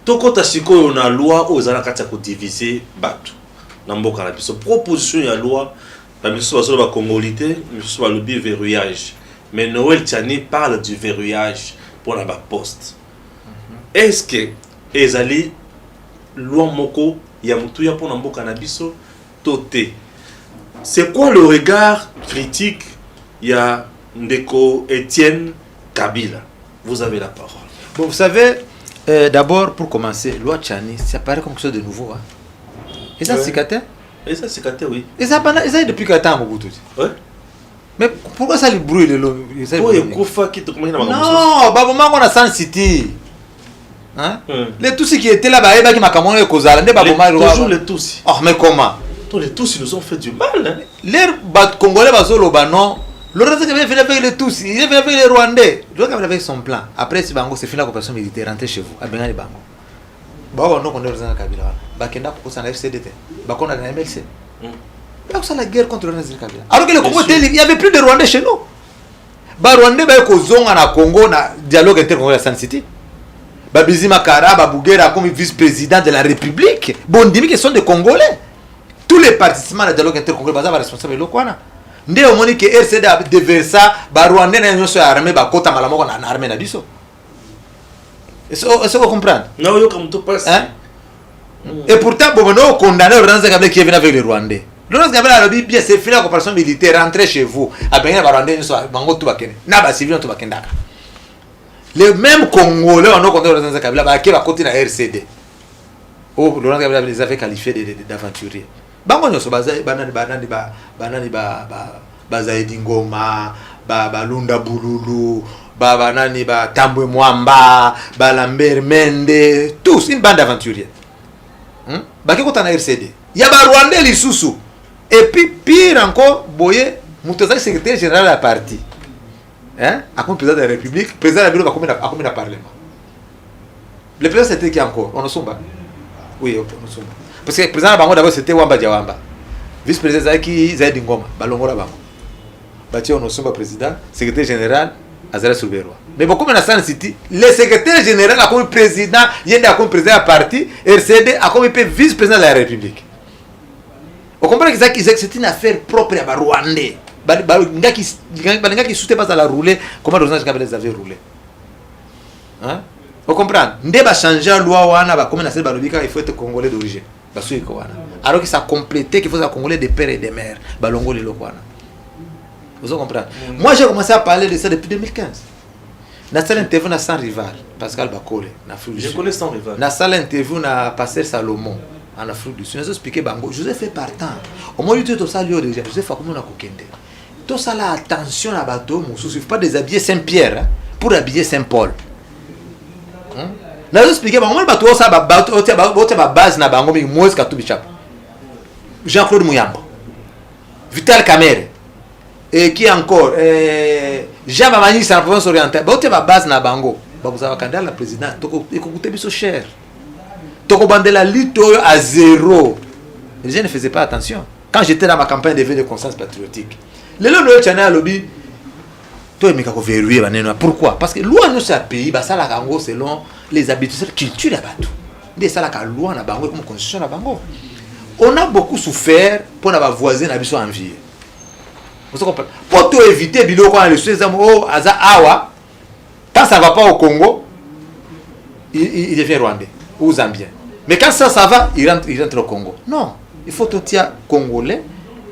Toko tasiko na loi ozana kati ya ko diviser batu. Na mboka na biso proposition ya loi ba biso baso ba congolité, biso ba lobby verrouillage. Mais Noël Tiani parle du verrouillage pour la poste. Est-ce que ezali loi moko ya mutuya pour na mboka na biso toté? C'est quoi le regard critique ya Ndeko Étienne Kabila? Vous avez la parole. Bon, vous savez, d'abord, pour commencer, loi Tchani, ça paraît comme quelque chose de nouveau. Et ça, c'est Katé? Et ça, c'est Katé, oui. Et ça, depuis Katé, on Mobutu. Ouais. Mais pourquoi ça le bruit de l'eau? Non, Babouman, on a San City. Hein? Les Tutsis qui étaient là-bas, ils ont fait Kozala. Toujours les Tutsis. Oh, mais comment? Les Tutsis nous ont fait du mal. Hein? Les Congolais, non. Laurent Désiré Kabila avec les tous, il est venu avec les Rwandais. Laurent Kabila avec son plan. Après, si Bango, c'est fini la coopération militaire, rentrez chez vous. À Bengali Bango. Bah, non, on est Laurent Kabila. Bakenda, pourquoi ça n'a FCDT? Bakon a la MLC. Là, ça la guerre contre Laurent Désiré Kabila. Alors que le Congo, il n'y avait plus de Rwandais chez nous. Bah, Rwandais, bah, Kozonga na Congo, na dialogue intercongolais à San City. Bah, Bizima Kara, bah, Bougera comme vice-président de la République. Bon, on dit qu'ils sont des Congolais. Tous les participants à la dialogue intercongolais, bah, responsable de l'Okwana. Ndé omoni que RCD a déversé ba Rwandais na nyoso armée ba kota malamoko na armée na biso. Est-ce que vous comprenez? Non, yo comme tout passe. Et pourtant bon no condamné Laurent Kabila qui est venu avec les Rwandais. Laurent Kabila a dit bien c'est fait la coopération militaire, rentrez chez vous. A bien la Rwandais soit bango tout bakene. Na ba civil tout bakendaka. Les mêmes Congolais on a contre Laurent Kabila ba qui va côté la RCD. Oh Laurent Kabila les avait qualifiés d'aventuriers. Bango nyoso banani Zaidi Ngoma, Lunda Bululu, banani Tambwe Mwamba, Lambert Mende, tous une bande d'aventuriers. Baki kota na RCD. Il y a Rwandais lisusu. Et puis pire encore, boye Moutazaki secrétaire général de la partie. Hein? Comme président de la République, président de la République a comme le Parlement. Le président c'était qui encore? On Onosumba. Oui, Onosumba. Parce que le président de la Bango d'abord c'était Wamba Diawamba. Vice-président Zaki Zaidi Ngoma, Balongola Bango. Bati Onosumba président, secrétaire général Azara Souberwa. Mais beaucoup de la City, le secrétaire général a comme président, il y a comme président de la partie, RCD a comme vice-président de la République. Vous comprenez que c'est une affaire propre à Rwandais. Les gens qui soutiennent pas à la rouler, comment les gens les avaient roulé. Hein? Vous comprenez? Ndé va changer la loi wana va comme na celle balobika il faut être congolais d'origine. Basuyi ko wana. Alors que ça complété qu'il faut être congolais de père et de mère. Balongo le wana. Vous comprenez? Moi j'ai commencé à parler de ça depuis 2015. Na salle interview na sans rival Pascal Bakole na Afrique du Sud. Je connais sans rival. Na salle interview na Pasteur Salomon en Afrique du Sud. Nous expliqué bango. Joseph fait partant. Au moins lui tout ça lui déjà. Joseph a comme on a kokende. Tout ça là attention à bateau, il suffit pas déshabiller Saint-Pierre hein, pour habiller Saint-Paul. Nous expliqué bango le bateau ça bateau ba base na bango mais Moïse Katubichap. Jean-Claude Mouyamba. Vital Kamerhe. Et qui encore Jean Mamani c'est la province orientale. Bateau ba base na bango. Ba vous avez candidat la président toko écouter biso cher. Toko bandela lito à zéro. Les gens ne faisaient pas attention. Quand j'étais dans ma campagne de veille de conscience patriotique. Le lolo channel lobby toi mais kako verrouiller baneno. Pourquoi? Parce que loi nous c'est pays ba sala kango selon les habitudes, la culture là bas. Des sala ka loi na bango comme constitution na bango. On a beaucoup souffert pour na ba voisin na biso envier. Vous comprenez? Pour tout éviter biloko quand les choses oh aza awa quand ça va pas au Congo il devient rwandais ou zambien. Mais quand ça va, il rentre au Congo. Non, il faut tout dire congolais.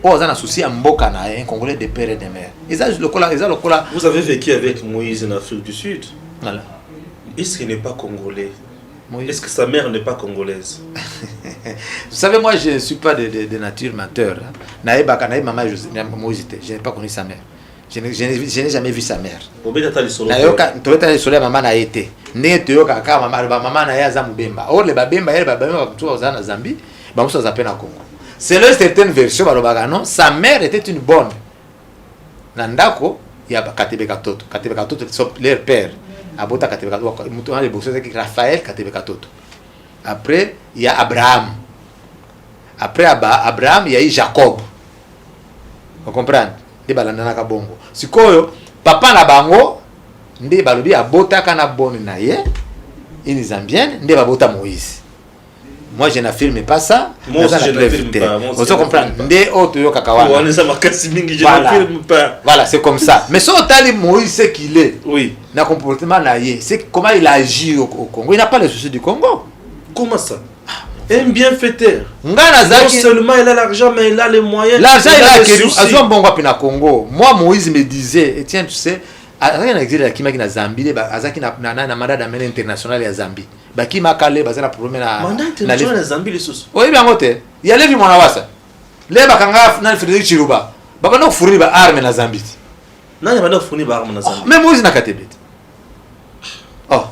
Oh, on a un souci à Mboka na un congolais de père et de mère. Vous avez vécu avec Moïse en Afrique du Sud. Voilà. Est-ce qu'il n'est pas congolais? Moïse. Est-ce que sa mère n'est pas congolaise? Vous savez, moi je ne suis pas de nature menteur. Maman Moïse, je n'ai pas connu sa mère. Je n'ai jamais vu sa mère. Maman a été. Selon certaines versions, sa mère était une bonne. Nandako, il y a Katebekatoto. Katebekatoto, leur père. Abota Katebekatoto. Raphaël Katebekatoto. Après, il y a Abraham. Après Abraham, il y a eu Jacob. Vous comprenez? Sikoyo, papa na bango, nde balobi abota kana boni na ye, une zambienne, nde babota Moïse. Moi je n'affirme pas ça. Moi aussi je n'affirme pas. Vous comprenez? Nde otoyo kakawana. Voilà, c'est comme ça. Mais si on t'a dit Moïse c'est qu'il est, oui, na comportement na ye, c'est comment il agit au Congo. Il n'a pas les soucis du Congo. Comment ça? Un bienfaiteur. Non seulement il a l'argent, mais il a les moyens. L'argent il a les soucis. Congo. Moi, Moïse me disait, et tiens, tu sais, rien n'existe à Kimaki na Zambie, Azaki na mandat d'amener international à Zambie. Baki makale bazana problème na mandat international à Zambie les sous. Oui, bien ngote. Il y a les vi mwana wasa. Les bakanga na Frédéric Chiruba. Baba no fournir ba arme na Zambie. Nani ba no fournir ba arme na Zambie. Mais Moïse na katebet. Oh.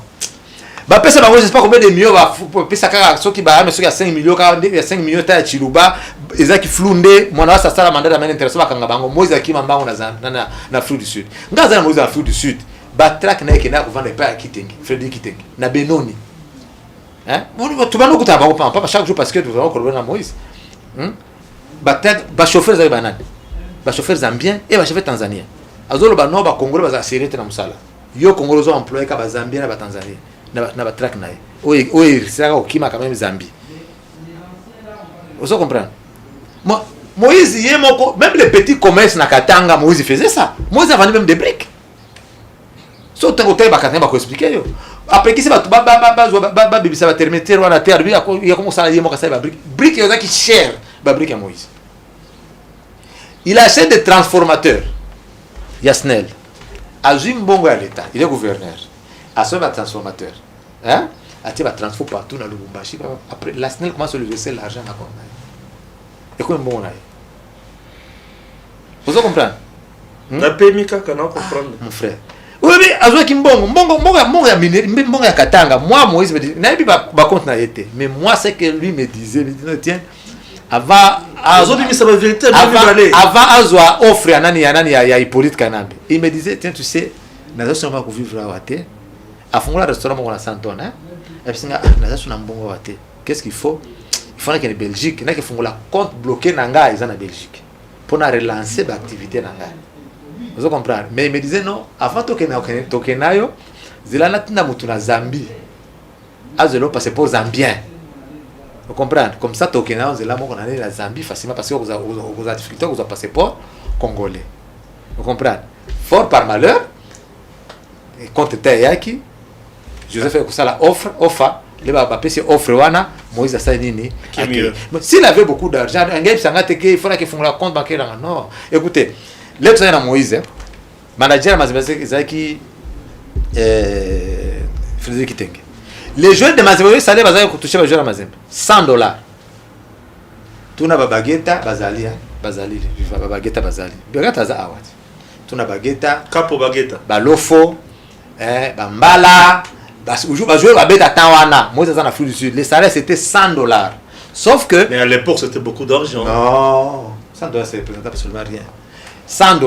Ba pesa ba je sais pas combien de millions ba pesa kaka soki ba arme soki ya 5 millions ka ya 5 millions ta Chiruba ezaki flunde mwana wasa sala mandat d'amener international bakanga bango Moïse akima mbango na Afrique du Sud. Ngaza na Moïse na Afrique du Sud. Ba track na yake na kuvanda pa Kitengi, Frédéric Kitengi na Benoni. Hein? Tu vas nous écouter pas chaque jour parce que tu vas encore à Moïse. Ba chauffeur za banane. Ba chauffeur zambien et ba chauffeur tanzanien. Azolo ba no ba congolais ba serete na musala. Yo congolais zo employé ka ba zambien na ba tanzanien. Na ba track nae. Oui, c'est ça okima quand même Zambie. Vous comprenez? Moïse même les petits commerces na Katanga Moïse faisait ça. Moïse a vendu même des briques. So tango ba Katanga ba expliquer yo. Après qui c'est ba bibisa ba termiter wana terre il y a comment ça yemo ka ça ba brique. Brique yo za ki cher ba brique à Moïse. il achète des transformateurs. Yasnel. Azim Bongo à l'État, il est gouverneur. Azim un transformateur. Hein? Ati va transfo partout dans le Lubumbashi. Après, la SNEL commence à lui verser l'argent à quoi. Et quoi bon là? Vous comprenez? La PMI kaka na comprendre. Mon frère. Oui mais azwa kimbongo, mbongo ya mine, mbongo ya katanga. Moi Moïse me dit, na bi ba compte na été. Mais moi c'est que lui me disait, tiens, avant azwa offre ya nani ya Hippolyte Kanambe. Il me disait, tiens, tu sais, nazo soma ko vivre à Waté. A fongula restaurant mon Santon, hein? Qu'est-ce qu'il faut? Il faut que la Belgique, il faut que compte bloqué nanga en Belgique pour relancer l'activité nanga. Vous comprenez? Mais il me disait non, avant tokenayo, zilana tina mutu na Zambie. Azelo passeport zambien. Vous comprenez? Comme ça tokenayo zela moko na la Zambie facilement parce que vous avez difficulté vous avez passeport congolais. Vous comprenez? Fort par malheur, compte tayaki Joseph a ça la offre, les papiers c'est offre wana, Moïse a ça nini. S'il avait beaucoup d'argent, un gars il faudrait qu'il fasse un compte bancaire. Non, écoutez, les gens de Moïse, manager Mazembe Frédéric Kitenge. Les joueurs de Mazembe, ça les bazali toucher les joueurs de Mazembe. $100. Tuna baguetta bazali, baguetta bazali. Baguetta za awat. Tuna baguetta, capo baguetta. Balofo, bambala. Parce que jouer à Betawana, moi c'est en Afrique du Sud, les salaires c'était $100. Sauf que. Mais à l'époque c'était beaucoup d'argent. Non, $100 c'est représentable absolument rien. $100.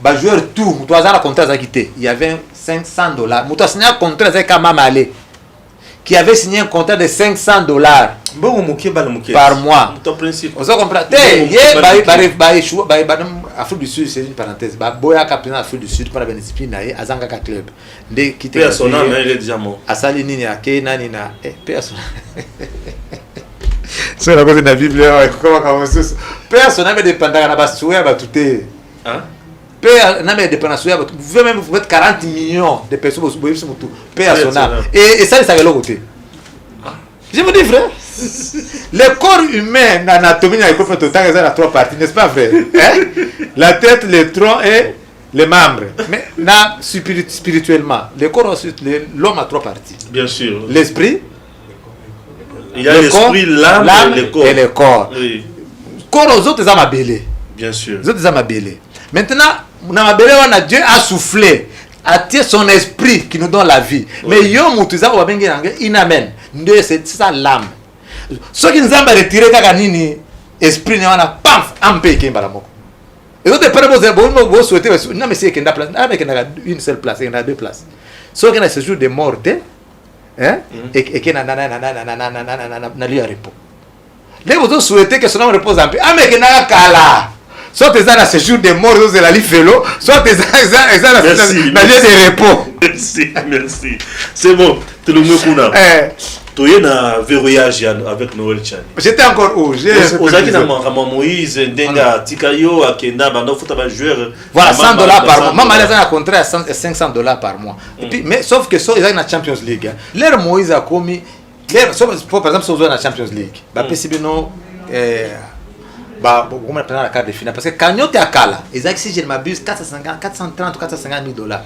Bah joueur tout, moi j'ai un contrat à quitter. Il y avait $500. Moi signé un contrat avec Kamamale, qui avait signé un contrat de $500 par mois. Ton principe. Vous comprenez? Afrique du Sud, c'est une parenthèse. Boya capitaine Afrique du Sud pour la discipline à Zangaka club. Dès qui était personnel, il est déjà mort. Asali nini ya Kena nina personnel. C'est la cause de la Bible. Comment ça? Personnel mais dépendant na basuya batuté. Hein? Père n'a même dépendant suya batuté. Vous pouvez même vous mettre 40 millions de personnes au bout de personnel. Et ça c'est à l'autre côté. Je vous dis frère. Le corps humain, l'anatomie, il faut faire 3 parties, n'est-ce pas vrai? Hein? La tête, le tronc et les membres. Mais spirituellement, le corps, l'homme a 3 parties. Bien sûr. L'esprit, il y a l'esprit, l'âme et le corps. Oui. Corps aux autres, ils ont belé. Bien sûr. Les autres, ils ont belé. Maintenant, Dieu a soufflé, a tiré son esprit qui nous donne la vie. Oui. Mais il amène. C'est ça l'âme. Ceux qui nous ont retiré Kaganini, esprit n'a pas ampé Kembala Moko. Et d'autres personnes vous souhaitez, non mais c'est qu'il y a une seule place, il y en a 2 places. Ceux qui ont ce jour de mort, hein, et qui n'a lieu à repos. Les autres souhaitez que son homme repose un peu. Ah mais qu'il n'a qu'à là. Soit ils ont un séjour de mort, ils ont la vélo, soit ils ont un lieu de repos. Merci. C'est bon, tu le mets tu es un verrouillage avec Noël Chan. J'étais encore où? Ozaki na Moïse, Ndenga, Tikayo, Akenda, Bando, Football joueur. Voilà, $100 par mois. Maman, elle a un contrat à $500 par mois. Mais sauf que ça, ils ont la Champions League. L'air Moïse a commis. Par exemple, si vous avez la Champions League, PCBino, on va prendre la carte de finale. Parce que quand on est à Kala, ils ont, si je ne m'abuse, $430 ou $450,000.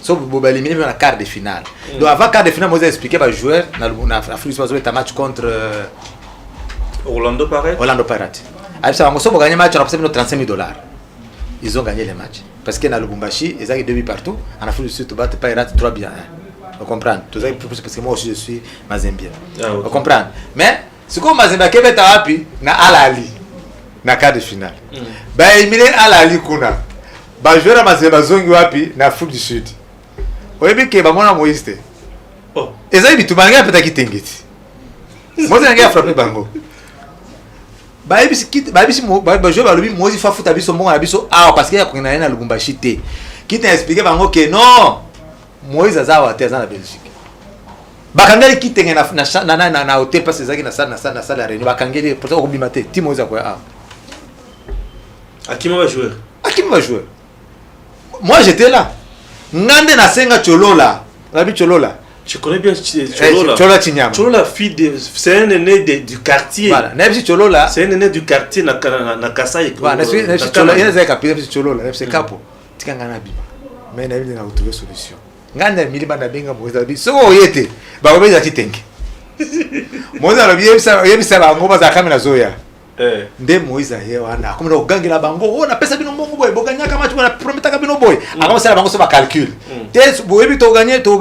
Sauf que vous éliminer la quart de finale. Donc avant quart de finale, moi j'ai expliqué aux joueurs dans l'Afrique du Sud un match contre Orlando Pirates. Orlando Pirates. Alors ça, on a gagné le match, on a reçu $35,000. Ils ont gagné le match parce que dans le Lubumbashi, ils ont 2 buts partout. En Afrique du Sud, tu bats Pirates 3 buts. Vous comprenez? Tout ça parce que moi aussi je suis Mazembien. Vous comprenez? Mais ce qu'on Mazembien qui est à Api, na Alali, na quart de finale. Ben éliminer Alali kuna. Ben joueur Mazembien zongi Api na Afrique du Sud. Oye que vamos a Moïse. Oh. Eza bitu banga peta kitengeti. Moi je n'ai frappé bango. Ba ebisi je ba lobi Moïse fa futa biso mbongo na biso parce que ya kona na Lubumbashi te. Qui t'a expliqué bango que non. Moïse azawa te na Belgique. Bakangeli kitenge na hôtel parce que zaki na salle la réunion bakangeli pour ça obimate ti Moïse quoi Akima va jouer. Akima va jouer. Moi j'étais là. Ngande na senga cholola, labi cholola. Je connais bien Cholo. Cholo, la fille, c'est un aîné du quartier. Voilà. Cholo là. C'est un aîné du quartier na Kasai. Voilà. Cholo, il y a des capitaux. Cholo là. C'est capo. Tu as gagné bima. Mais na il a trouvé solution. Nganda milima na benga moza bi. So oyete. Ba obe za titengi. Moza lo yebisa ba ngoba za kamera zoya. Nde Moïse ye wana comme no gangela bango ona pesa bino mbongo boy boganya kama tu na prometa bino boy akama sala bango so ba calcul tes boyebi to gagner to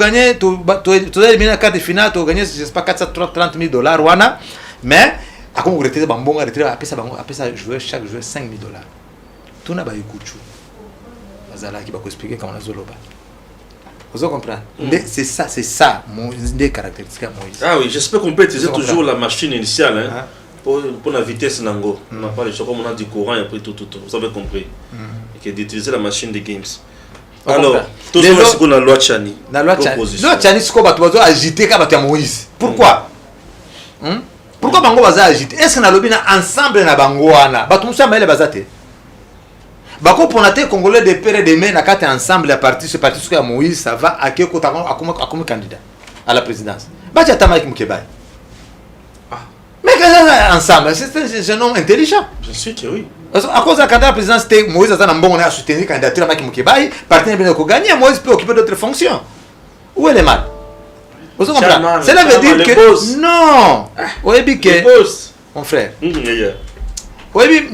éliminer quart de finale to gagner je sais pas 430 000 $ wana mais akoma retraiter bambongo retraiter apesa joueur chaque joueur 5 000 $. Tuna ba ikuchu bazala ki ba ko expliquer comment nazoloba. Vous comprenez? C'est ça mon des caractéristiques Moïse. Ah oui, j'espère qu'on peut utiliser toujours la machine initiale hein. Pour la vitesse nango, on n'a pas les choses comme on a du courant et après tout, vous avez compris. Et d'utiliser la machine des games. Alors, tout ce qu'on a la loi Tchani. La loi Tchani, c'est quoi? Tu vas agiter quand tu as Moïse. Pourquoi? Pourquoi Bango va agiter? Est-ce qu'on a lobby ensemble na Bango ana? Bah tout ça mais les bazate. Bah quand on a été congolais de père et de mère, na carte ensemble la partie ce parti sur Moïse, ça va à quel côté comme candidat à la présidence. Bah tu as ta Mike Mukeba. Mais ensemble, c'est un homme intelligent. Je sais que oui. À cause de la candidature à la présidence, Moïse a soutenu la candidature à Maki Mukebai, partenaire bien gagné, Moïse peut occuper d'autres fonctions. Où est le mal? Vous comprenez? Cela veut dire que non. Oui, mon frère. Oui,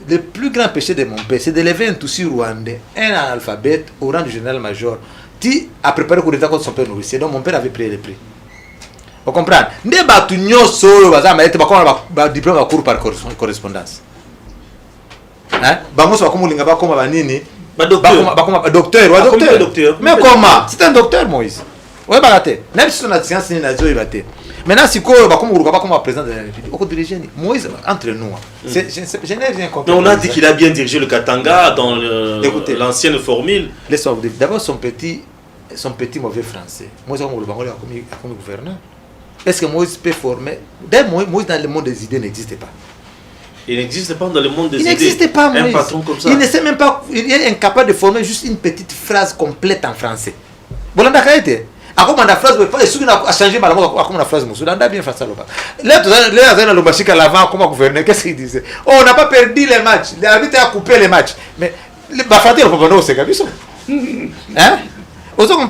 le plus grand péché de mon père, c'est d'élever un Tutsi rwandais, un analphabète au rang du général-major, qui a préparé le coup d'état contre son père nourricier. Donc mon père avait pris le prix. Vous comprenez? Nde batu nyoso baza maete ba diplôme ba cours par correspondance. Hein? Bango so bakomulinga bakoma banini? Bakoma docteur. Mais comment? C'est un docteur Moïse. Ouais bagate. Même si on a science ni nazo ibate. Maintenant si ko bakomuruka bakoma président de la République. Oko diriger Moïse entre nous. Je n'ai rien compris. Mais on a dit qu'il a bien dirigé le Katanga dans l'ancienne formule. Laisse-moi vous dire d'abord son petit mauvais français. Moïse a comme gouverneur. Est-ce que Moïse peut former? D'ailleurs, Moïse dans le monde des idées n'existe pas. Il n'existe pas dans le monde des idées. Il n'existe pas, Moïse. Un patron comme ça. Il ne sait même pas, il est incapable de former juste une petite phrase complète en français. Bon, on a été. À comment la phrase, il a changé ma langue, à comment la phrase, on a bien fait ça. Là, le Bachik à l'avant, comment gouverner, qu'est-ce qu'il disait? Oh, on n'a pas perdu les matchs. L'arbitre a coupé les matchs. Mais, le Bafaté, on peut pas c'est comme ça. Hein? On ne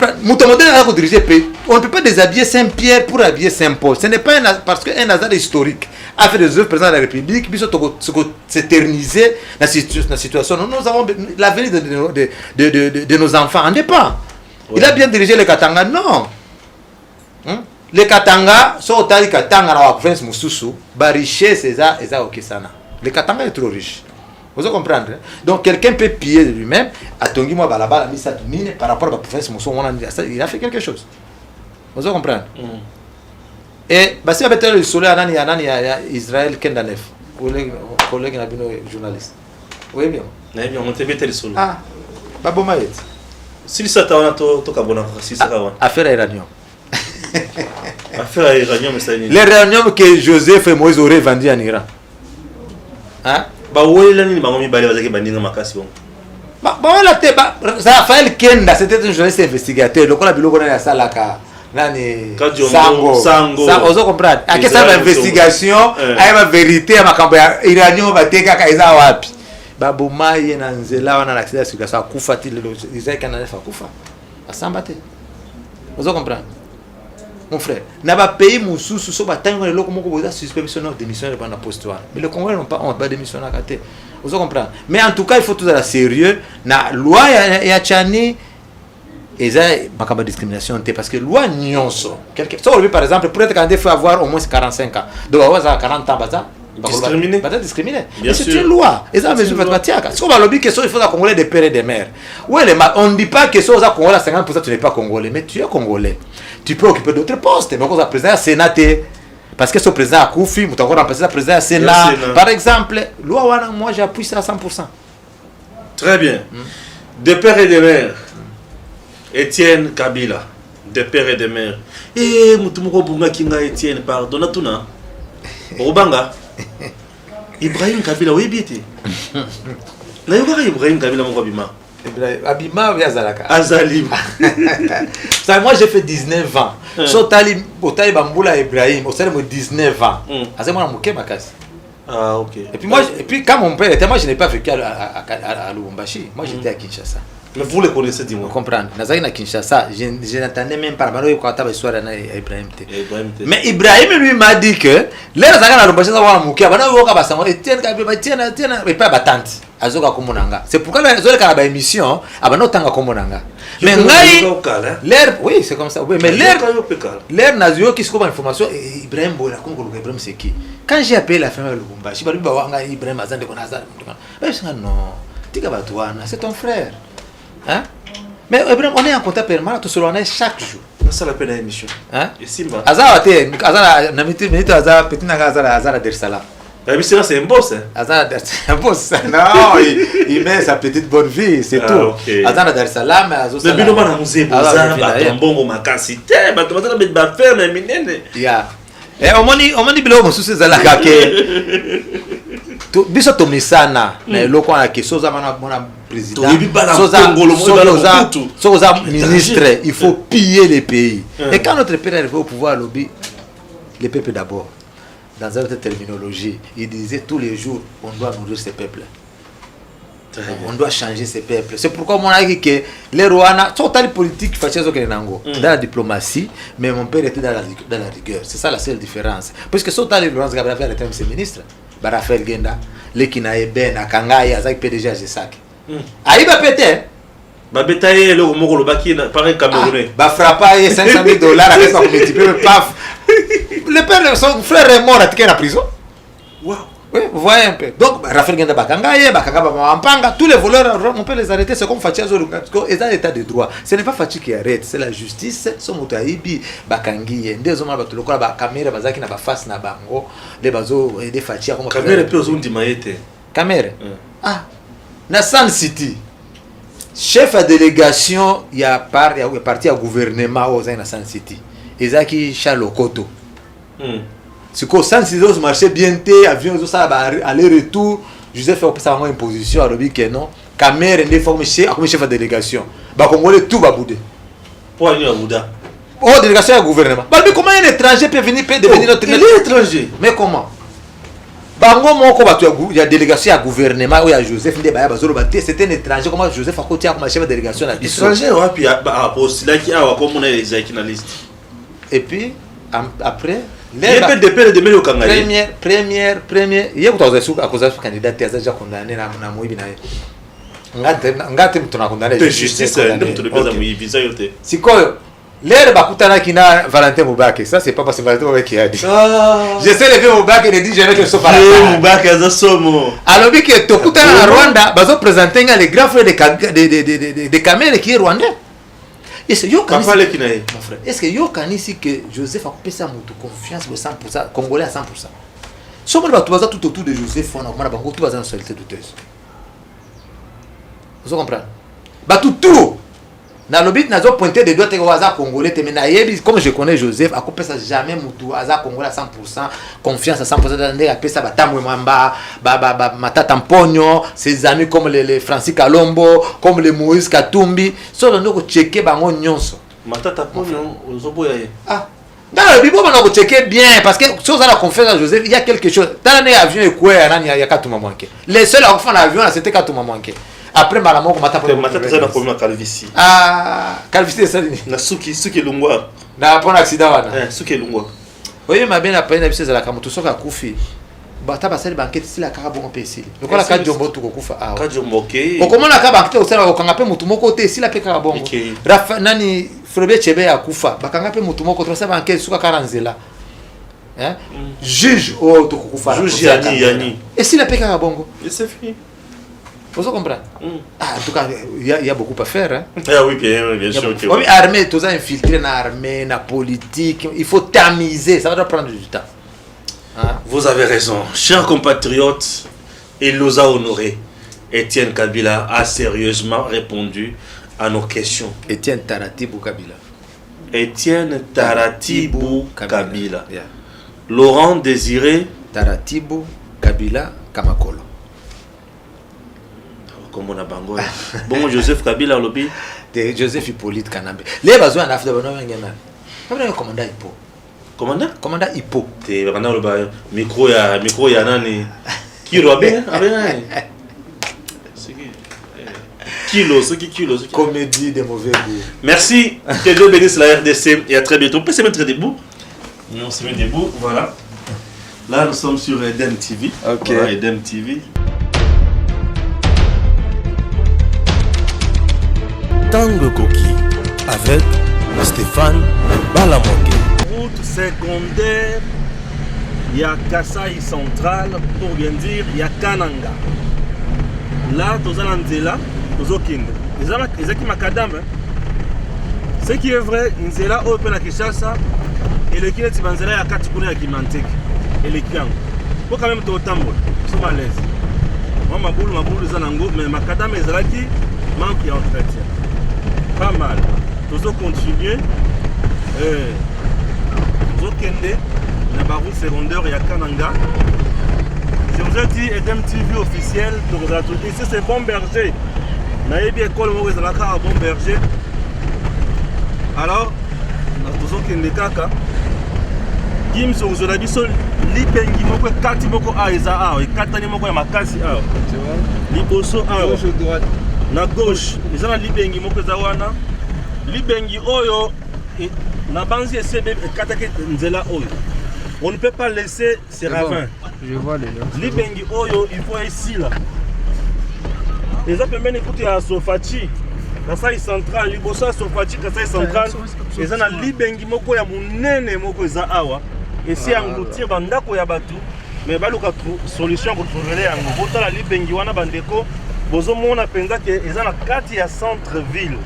peut pas déshabiller Saint-Pierre pour habiller Saint-Paul. Ce n'est pas parce qu'un hasard historique a fait des œuvres président de la République, puis s'éterniser dans la situation. Nous avons l'avenir de nos enfants en dépend. Ouais. Il a bien dirigé le Katanga, non. Le Katanga, so tali Katanga na province Mususu, ba richesse eza okesana. Le Katanga est trop riche. Vous comprenez? Donc quelqu'un peut piller de lui-même, à Tongi moi balabala misa mine par rapport à la province Mususu, il a fait quelque chose. Vous comprenez? Et bah si avec le soleil anani Israël Kendanef, collègue na bino journaliste. Oui bien. Na bien on te mettre le soleil. Ah. Ba bomayet. Si ça t'a to kabona si ça kawana. Affaire iranienne. Affaire iranienne mais ça. Les réunions que Joseph et Moïse auraient vendues en Iran. Hein? Bah ouais là ni bango mi balé bazaki bandinga makasi bon. Bah là te ba Raphaël Kenda c'était un journaliste investigateur donc on a biloko na salaka nani sango ozo comprendre à quelle ça investigation à la vérité à makambo ya iranien bateka ka eza wapi ba bomaye na nzela wana na accident sur ça kufa ti le Isaac kana fa kufa asambate ozo comprendre mon frère na ba pays mususu so batango le loko moko boza suspension de démission pendant poste wana mais le Congolais n'ont pas honte ba démissionner à côté vous comprenez mais en tout cas il faut tout être sérieux na loi ya Tchani eza makamba discrimination parce que loi nyonso quelque so par exemple pour être candidat il faut avoir au moins 45 ans donc avoir 40 ans baza discriminé c'est une loi eza mesure mathématique si on va lobby que il faut Congolais de père et de mère ouais on ne dit pas que so za Congolais 50% tu n'es pas Congolais mais tu es Congolais tu peux occuper d'autres postes mais quand ça président Sénat parce que ce président a Koufi tu encore remplacer le président Sénat par exemple loi wana moi j'appuie ça à 100%. Très bien. De père et de mère Étienne Kabila de père et de mère mutu moko bunga kinga Étienne pardon natuna Robanga Ibrahim Kabila oui biete na yoka Ibrahim Kabila moko bima Abima ou Yazalaka? Azalim. Moi j'ai fait 19 ans. Sotali Bamboula Ibrahim, au salaire 19 ans. C'est moi mon Makasi. Ah ok. Et puis quand mon père était, moi je n'ai pas vécu à Lubumbashi. Moi j'étais à Kinshasa. Mais vous les connaissez, dis-moi. Vous comprenez? Nazari na Kinshasa, je n'entendais même pas. Maintenant, quand tu as histoire Ibrahim. Mais Ibrahim lui m'a dit que les Nazari na Lubumbashi ça va moukia. Maintenant, il va passer. Et pas batante. Azoka komonanga. C'est pourquoi les autres quand la émission, abano tanga komonanga. Mais ngai l'air, oui, c'est comme ça. Oui, mais l'air nazio qui se trouve information Ibrahim Bola Congo Ibrahim c'est qui? Quand j'ai appelé la femme de Lubumbashi, balu ba wanga Ibrahim azande ko nazar. Non, tika batouana, c'est ton frère. Hein? Mais Ibrahim, on est en contact permanent, tout cela on est chaque jour. Ça la peine à l'émission. Hein? Et Simba. Azara te, Azara na minute Azara petit na Azara Dar Salam. La mission c'est un boss, hein? Azara c'est un boss. Non, il met sa petite bonne vie, c'est tout. Okay. Azara Dar Salam, Azo Salam. Mais bien, on a musée, Bozan, Batombongo, Makasite, Batombongo, Batombongo, mais minene. Yeah. Et on m'a dit, bilo, mon souci, c'est la kake. Biso tomisana, na loko na ke soza mana bona président. Soza ministre, il faut piller les pays. Et quand notre père est arrivé au pouvoir, les peuples d'abord. Dans une autre terminologie, il disait tous les jours, on doit nourrir ces peuples. On doit changer ces peuples. C'est pourquoi on a dit que les Rwanda sont les politiques dans la diplomatie, mais mon père était dans la rigueur. C'est ça la seule différence. Parce que sont les Rwanda, Gabriel était ses ministres. Raphaël Genda, les Kinae Ben, Akangaï, Azak PDG Agesak. Aïba pété. Babetaye, le Mokolo Baki, pareil Camerounais. Frappaye 500 000 dollars avec son multiplié, paf. Le père, son frère est mort à tirer la prison. Waouh. Oui, vous voyez un peu. Donc, Raphaël Genda Bakangaye, Bakanga Mampanga, tous les voleurs, on peut les arrêter. C'est comme Fatia Zolukasko, et dans l'état de droit. Ce n'est pas Fatia qui arrête, c'est la justice. Son moutaïbi, Bakangi, des hommes, la caméra, Bazaki n'a pas face, n'a bango, les bazos, et des Fatia. Caméra peut aussi dire Caméra. Ah, Nassan City. Chef de délégation, il y a parti à gouvernement aux Nassan City. Ezaki Chalokoto. C'est que sans si vous marchez bien, avion, aller-retour, Joseph fait ça une position à l'objet que non. Caméra n'est formé comme chef de délégation. Bah Congolais tout va bouder. Pourquoi il y a Bouddha? Oh, délégation à gouvernement. Bah comment un étranger peut venir devenir notre étranger? Il est étranger. Mais comment? Bango moko il y a délégation à gouvernement où il y a Joseph Ndeba Bazolo Baté, c'était un étranger comment Joseph a côté comme chef de délégation à étranger ouais puis à poste là qui a comme on est les liste. Et puis après première il y a à cause de candidat déjà condamné na moibi na ngate mtu na condamné justice ndio tunapeza visa yote sikoyo l'air bakutana kina Valentin Moubake ça c'est pas parce que Valentin Moubake qui a dit j'essaie de faire Moubake et dit je vais que ce pas Moubake za somo alors que tokutana na Rwanda bazo présenter les grands frères de Kamere qui est rwandais. Est-ce que yo kanisi que Joseph a coupé sa moto confiance de 100% congolais à 100%. Somme ba tout autour de Joseph on a comment bango tout bazana société douteuse. Vous comprenez? Ba tout na lobit na zo pointer des doigts te waza congolais te mena yebi comme je connais Joseph a coupé ça jamais moto aza congolais à 100% confiance à 100% dans les apesa batamwe mamba matata mponyo ses amis comme les Francis Kalombo comme les Moïse Katumbi so ndo ko checker bango nyonso matata mponyo ozoboya ah dans le bibo on ko checker bien parce que si on a la confiance à Joseph il y a quelque chose dans les avions et quoi il y a Katuma manqué les seuls à faire l'avion c'était Katuma manqué. Après Malamoko matata ça na problème na calvitie. Ah, calvitie ça ni. Na suki lungwa. Na pona accident wana. Suki lungwa. Oui, ma bien après na biso za la kamoto soka kufi. Bata basali banquette si la kaka bon pesi. Donc la ka jombo to kokufa ah. Ka jombo OK. Okomona ka banquette osala okanga pe mutu moko te si la pe kaka bongo. Rafa nani Frebe Chebe akufa. Bakanga pe mutu moko to sa banquette suka karanzela. Hein? Juge o to kokufa. Juge yani. Et si la pe kaka bongo. Et c'est fini. Vous comprenez? Ah, en tout cas, il y a beaucoup à faire. Hein? Ah oui, bien sûr. Oui, armée, tout ça infiltré dans l'armée, dans la politique. Il faut tamiser, ça va prendre du temps. Hein? Vous avez raison. Chers compatriotes, il nous a honorés. Étienne Kabila a sérieusement répondu à nos questions. Étienne Taratibou Kabila. Étienne Taratibou Kabila. Yeah. Laurent Désiré Taratibou Kabila Kamakolo. comme on a bango. Bon, Joseph Kabila lobby. De Joseph Hippolyte Kanambe. Les besoins en Afrique de Bono Ngena. Comment le commandant Hippo? Commandant Hippo. Te commandant le micro ya nani. Kilo abe. Kilo. Comédie de mauvais goût. Merci. Que Dieu bénisse la RDC et à très bientôt. On peut se mettre debout. On se met debout, voilà. Là, nous sommes sur Eden TV. Ok. Voilà, Eden TV. Tango Koki avec Stéphane Balamongue. Route secondaire, il y a Kasaï Central, pour bien dire, il y a Kananga. Là, tous en Nzela, tous au Kinde. Ils ont qui Makadam. Ce qui est vrai, Nzela, Open à Kishasa, et le Kinde Tibanzela, il y a Katikune à Kimantek. Et les Kiang. Pour quand même tout autant, ils sont à l'aise. Moi, ma boule, Zanango, mais Makadam et Zalaki manquent d'entretien. Pas mal. Tous au continuer. Tous au Kende, la route secondaire, il y a Kananga. Je vous ai dit, Edem TV officiel, ici c'est Bon Berger. Naïbi école, moi, vous avez un Bon Berger. Alors, tous au Kende Kaka. Kim so zo biso libengi moko kati moko a eza a e katani moko ya makasi a liboso a gauche droite na gauche eza na libengi moko za wana libengi oyo na banzi esebe katake nzela oyo on ne peut pas laisser ces ravins. Je vois déjà. Libengi oyo il faut ici là eza pembeni kuti ya Sofachi Kasai Central liboso ya Sofachi Kasai Central eza na libengi moko ya munene moko eza awa esi engloutir bandako ya batu mais baluka solution pour trouver yango botala libengi wana bandeko bozomona penza ke eza na kati ya centre ville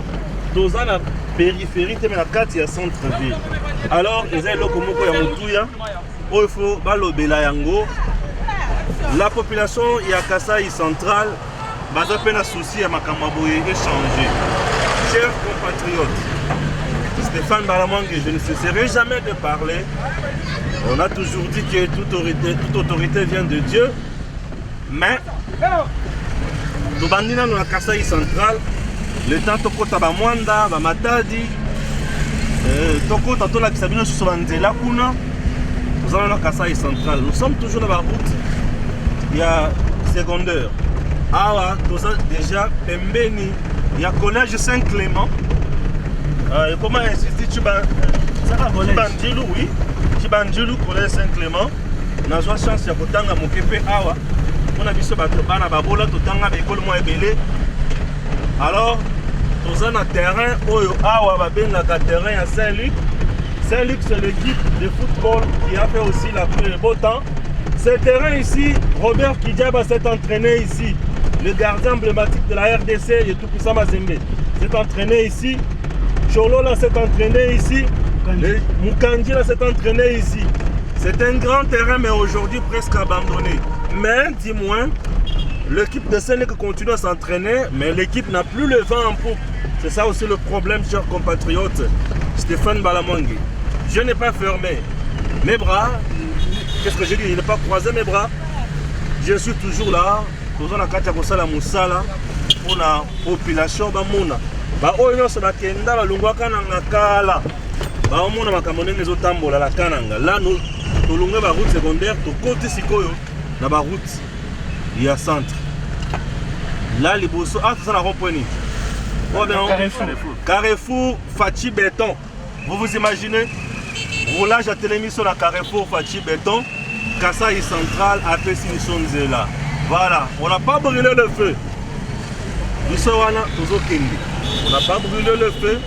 toza na périphérie te mais na kati ya centre ville alors eza eloko moko ya motuya oyo faut balobela yango la population ya Kasai Central baza pe na souci ya makambo boye échanger. Chers compatriotes, Stéphane Balamongue, je ne cesserai jamais de parler. On a toujours dit que toute autorité vient de Dieu. Mais, nous bandina na Kasai Central, le temps tokota ba Mwanda, ba Matadi, tokota to la kisabino sur Banzela kuna, nous allons na Kasai Central. Nous sommes toujours dans la route. Il y a secondaire. Awa, tout ça déjà pembeni. Il y a collège Saint-Clément. Comment insister tu Bandilou, oui. Bandilou, collège Saint-Clément. N'a pas chance de kotanga mokepe awa. On a vu ce bateau bana babola totanga école moins belé. Alors, tous un terrain oyo awa babenga ka terrain à Saint-Luc. Saint-Luc c'est l'équipe de football qui a fait aussi la pluie et le beau temps. Ce terrain ici, Robert Kidjaba s'est entraîné ici. Le gardien emblématique de la RDC et tout ça Mazembe s'est entraîné ici. Cholo là s'est entraîné ici. Mukandji là s'est entraîné ici. C'est un grand terrain mais aujourd'hui presque abandonné. Mais dis-moi, l'équipe de Sénégal continue à s'entraîner mais l'équipe n'a plus le vent en poupe. C'est ça aussi le problème, chers compatriotes. Stéphane Balamongue. Je n'ai pas fermé mes bras. Qu'est-ce que j'ai dit? Il n'a pas croisé mes bras. Je suis toujours là. Nous avons la musala pour la population bamuna. Ba oyo so bakenda balungwa kananga kala. Ba omona makamone nezo tambola la kananga. Là nous lungwe ba route secondaire to côté sikoyo na ba route il y a centre. Là liboso ça na rond-point ni. Carrefour Fachi Béton. Vous vous imaginez roulage à télémis sur la Carrefour Fachi Béton. Kasai Central a fait Sinishonzela. Voilà, on n'a pas brûlé le feu. Nous sommes là, on n'a pas brûlé le feu.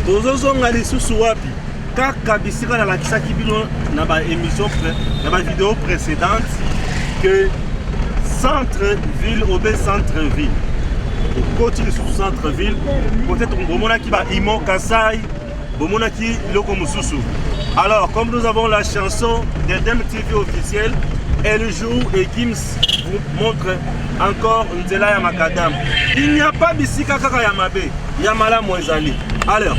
Nous sommes allés sous Wapi. Kaka bisika na la kisaki bino na ba émission na ba vidéo précédente que centre-ville au centre-ville. Côté sous centre-ville, peut-être on bomona ki ba Imo Kasai, bomona ki loko mususu. Alors, comme nous avons la chanson d'Edem TV officielle, elle joue et Gims vous montre encore Nzela ya Makadam. Il n'y a pas bisika kaka ya mabe, ya malamu ezali. Alors,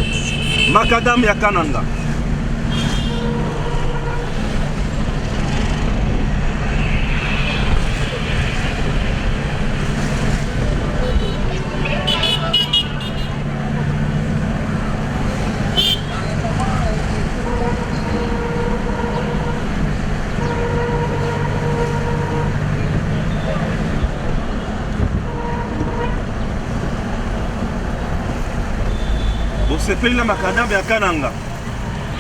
Makadam ya Kananga. tosepeli na makadambe ya kananga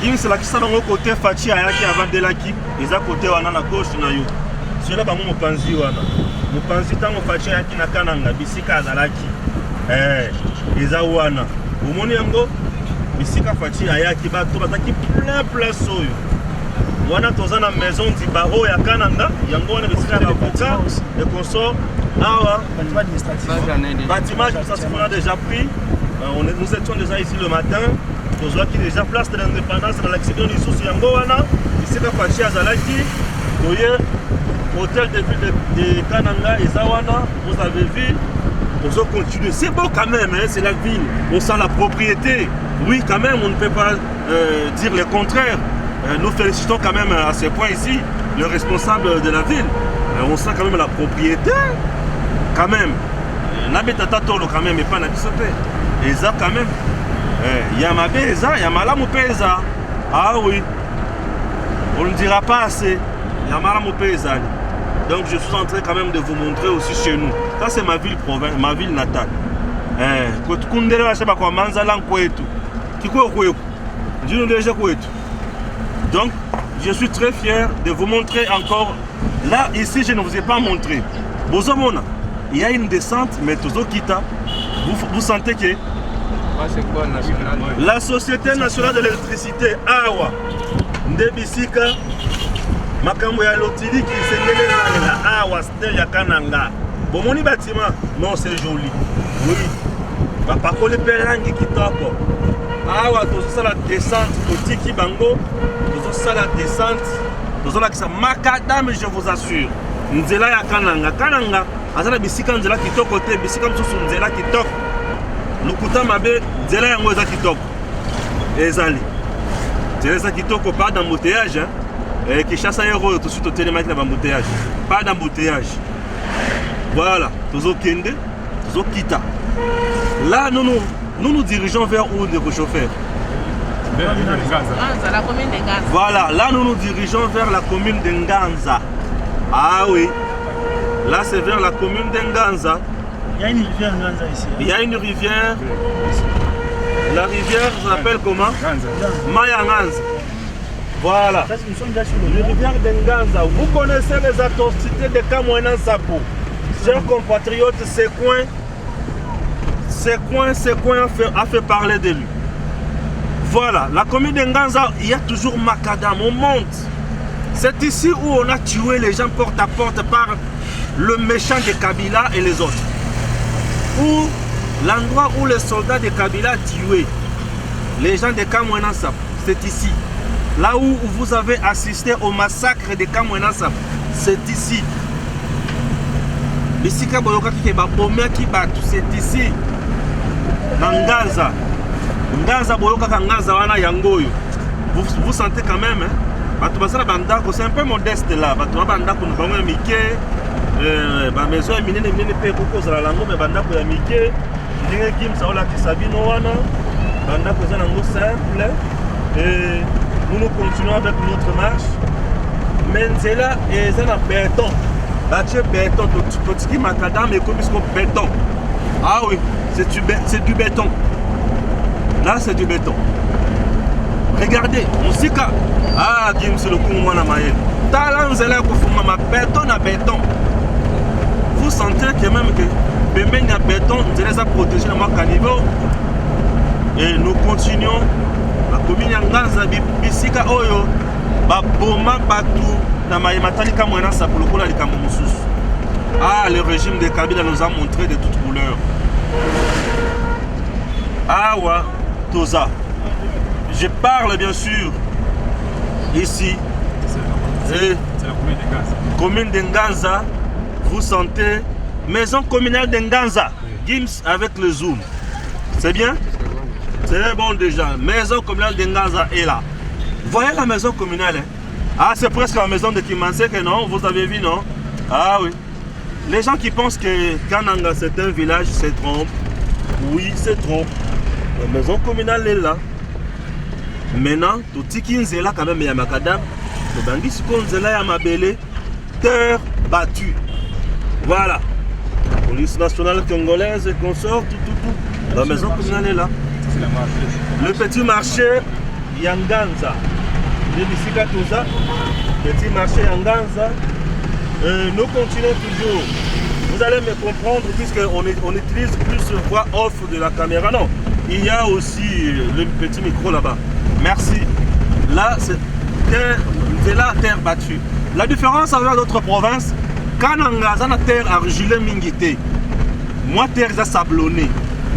kimiselakisa nango kote faci ayaki avandelaki eza kote wana na gauche na yo sola bango mopanzi wana mopanzi ntango faci ayaki na kananga bisika azalaki eza wana omoni yango bisika faci ayaki bato bazaki plein place oyo wana toza na maison dibaro ya kananga yango wana bisika ya avocat et consort awa bâtiment administratif on a déjà pris nous étions déjà ici le matin tozoaki déjà place de l'indépendance dans l'accident lisusu yango wana bisika faci azalaki toye hôtel de ville de Kananga eza wana vous avez vu on continue c'est beau quand même hein, c'est la ville on sent la propriété oui quand même on ne peut pas dire le contraire nous félicitons quand même à ce point ici le responsable de la ville on sent quand même la propriété quand même nabetata tolo quand même et pas na biso pe eza quand même ya mabe eza ya malamu pe eza ah oui on ne dira pas assez ya malamu pe eza donc je suis en train quand même de vous montrer aussi chez nous ça c'est ma ville province ma ville natale kundele washaba kwa manzala nkwetu kiko kweku njino déjà kwetu donc je suis très fier de vous montrer encore là ici je ne vous ai pas montré bozomona il y a une descente mais tozokita vous sentez que la Société nationale de l'électricité awa ndebisika makambo ya lotili qui sengele na awa stel ya Kananga bomoni bâtiment non c'est joli oui bapakoli pelangi kitoko awa tozosala descente totiki bango tozosala descente tozolakisa makadam je vous assure nzela ya Kananga azala bisika nzela kitoko te bisika mosusu nzela kitoko lokuta mabe nzela yango eza kitoko ezali nzela eza kitoko pas d'embouteillage Kinshasa yero tout de suite otelemaki na bambouteillage pas d'embouteillage voilà tozokende tozokita là nous nous dirigeons vers où le chauffeur la commune de Nganza. Voilà, là nous nous dirigeons vers la commune de Nganza. Ah oui, là c'est vers la commune de Nganza. Il y a une rivière Nganza ici. Il y a une rivière. La rivière, je l'appelle comment? Maya Nganza. Voilà. Ça, nous sommes déjà sur le rivière de Nganza. Vous connaissez les atrocités de Kamwena Sapo. Chers compatriotes, ces coins a fait parler de lui. Voilà, la commune de Nganza, il y a toujours macadam, on monte. C'est ici où on a tué les gens porte à porte par le méchant de Kabila et les autres. Ou l'endroit où les soldats de Kabila tuaient les gens de Kamwena Sapo, c'est ici. Là où vous avez assisté au massacre de Kamwena Sapo, c'est ici. C'est ici. Nganza. Nganza boyoka Nganza wana yangoyo. Vous sentez quand même hein? Bato basala bandako c'est un peu modeste là. Bato bandako nous bango mike ba maison minene pe koko za lango mais bandako ya mike. Ndenge kim sa ola kisabino wana. Bandako za nango simple et nous continuons avec notre marche. Menzela et ça na béton. Bâtir béton totiki makadam et comme béton. Ah oui, c'est du béton. Là, c'est du béton. Regardez, Moussika. Ah, Gims le Koumouana Maël. Talanzela Koufuma, béton à béton. Vous sentez que même que Bémen à béton, nous les a protégés dans mon caniveau. Et nous continuons. La commune Nganza, Bisika Oyo, Baboma Batou, Namaïmatali Kamouana Sapolokola, les Kamoussous. Ah, le régime de Kabila nous a montré de toutes couleurs. Ah, ouais. Je parle bien sûr ici. C'est la commune de Nganza. Vous sentez maison communale de Nganza. Gims avec le zoom. C'est bien? C'est bon déjà. Maison communale de Nganza est là. Voyez la maison communale. Hein? Ah, c'est presque la maison de Kimanseke, non? Vous avez vu, non? Ah oui. Les gens qui pensent que Kananga c'est un village se trompent. Oui, se trompent. La maison communale est là. Maintenant, tout ce qui est là quand même, il y a Macadam. Le bandit, ce qu'on est là, il y a Mabélé. Terre battue. Voilà. Police nationale congolaise, consort, tout. La maison communale est là. Le petit marché Yanganza. Petit marché Yanganza. Nous continuons toujours. Vous allez me comprendre puisqu'on utilise plus voix off de la caméra. Non, il y a aussi le petit micro là-bas. Merci. Là, c'est la terre battue. La différence avec d'autres provinces, Kananga, c'est une terre argilée mingité. Moi, terre est sablonnée.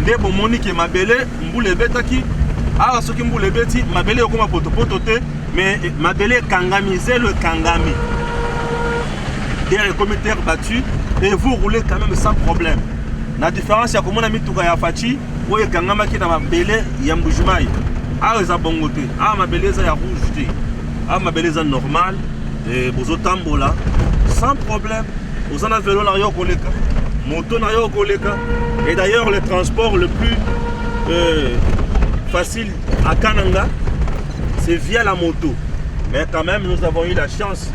Dès que je ma belle, mboule betaki. Ah, ce qui mboule beti, ma belle est comme un potopototé, mais ma belle est kangamisé le kangami. Terre est comme terre battue et vous roulez quand même sans problème. La différence, c'est que mon ami Touka Yafachi, ou est kangama qui dans ma belle, yambujumai. Ah, ils ont bon côté. Ah, ma belle est rouge. Ah, ma belle est normale. Et vous tambola sans problème. Vous en avez vélo na yo koleka, moto na yo koleka. Et d'ailleurs le transport le plus facile à Kananga, c'est via la moto. Mais quand même nous avons eu la chance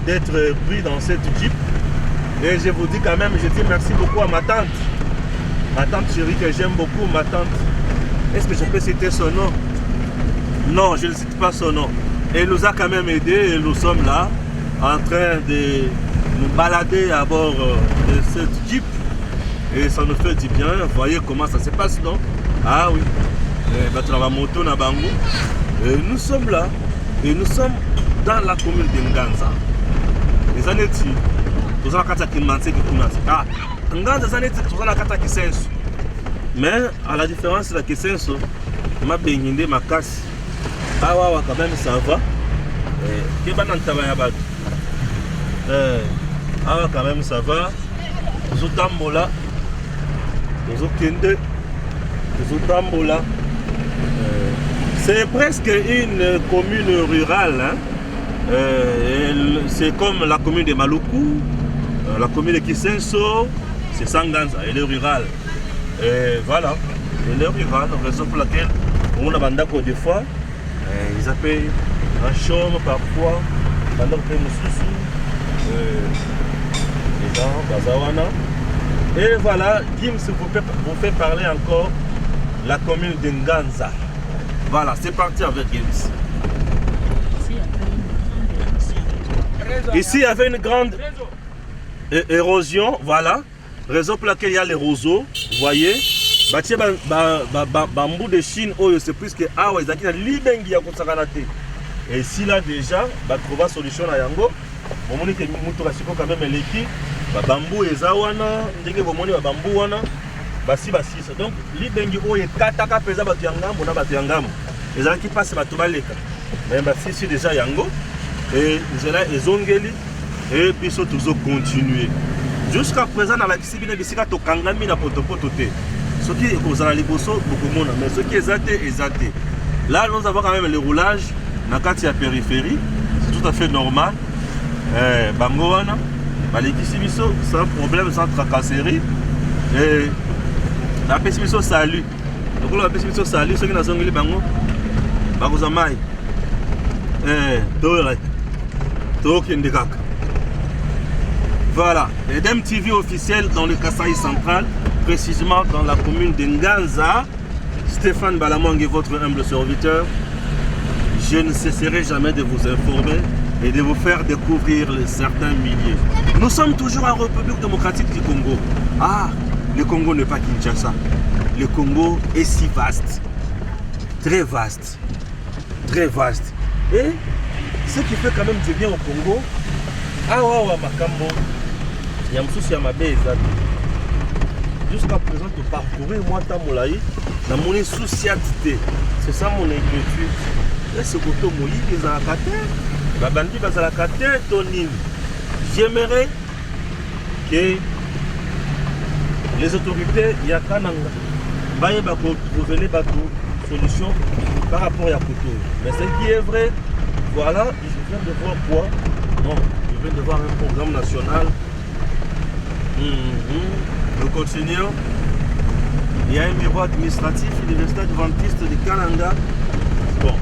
d'être pris dans cette Jeep. Et je vous dis quand même, je dis merci beaucoup à ma tante chérie que j'aime beaucoup, ma tante. Est-ce que je peux citer son nom? Non, je ne cite pas son nom. Elle nous a quand même aidés et nous sommes là en train de nous balader à bord de cette Jeep. Et ça nous fait du bien. Voyez comment ça se passe, non? Ah oui. Et nous sommes là. Et nous sommes dans la commune de Nganza. Les années nous avons ah, Nganza, nous avons mais à la différence de la Kissenso, ma baigninde, ma casse. Ah ouais, quand même ça va. Ah quand même ça va. Zotambola. Zokende. Zotambola. C'est presque une commune rurale. Hein. C'est comme la commune de Maluku, la commune de Kissenso, c'est Sanganza, elle est rurale. Et voilà, elle est rurale, raison pour laquelle on a bandako des fois. Ils appellent un chaume parfois, pendant que nous les gens, Bazawana. Et voilà, Gims vous fait parler encore la commune de Nganza. Voilà, c'est parti avec Gims. Ici, il y avait une grande érosion, voilà. Raison pour laquelle il y a les roseaux, vous voyez. Batie bambou de Chine, c'est plus que ah ouais, ils ont libengi ya kosakanate. Et ici là déjà, bah trouver solution à yango. Bon moni que mutu kasiko quand même leki, ba bambou ezawana, ndenge bo moni ba bambou wana, basi. Donc libengi oyo kataka peza batu yangambo na batu yangambo. Ezala qui passe batu baleka. Mais basi c'est déjà yango et zela ezongeli et puis so toujours continuer. Jusqu'à présent dans la kisibina bisika to kangami na potopotote. Ce qui est aux aliboso beaucoup monde, mais ce qui est zaté. Là, nous avons quand même le roulage dans la périphérie, c'est tout à fait normal. Bangoana, Balekisibiso, sans problème, sans tracasserie. Et la pessibiso salut. Donc, la pessibiso salut, ceux qui n'ont pas bango, Bagozamai, Dorek, Tokindekak. Voilà, les DMTV officiels dans le Kasaï central. Précisément dans la commune de Nganza. Stéphane Balamang est votre humble serviteur. Je ne cesserai jamais de vous informer et de vous faire découvrir certains milliers. Nous sommes toujours en République démocratique du Congo. Ah, le Congo n'est pas Kinshasa. Le Congo est si vaste. Très vaste. Très vaste. Et ce qui fait quand même du bien au Congo, ah ouais, Makambo, Yamsous Yamabe, jusqu'à présent, de parcourir moi Tamolaï dans mon insouciateté. C'est ça mon inquiétude. Et ce côté Moïse, les Alakate, la bandit Bazalakate, Tonim. J'aimerais que les autorités, Yakananga, Baye Bako, trouver des solutions par rapport à Yakuto. Mais ce qui est vrai, voilà, je viens de voir quoi? Non, je viens de voir un programme national. Nous continuons. Il y a un bureau administratif, l'université adventiste de Kananga. Bon.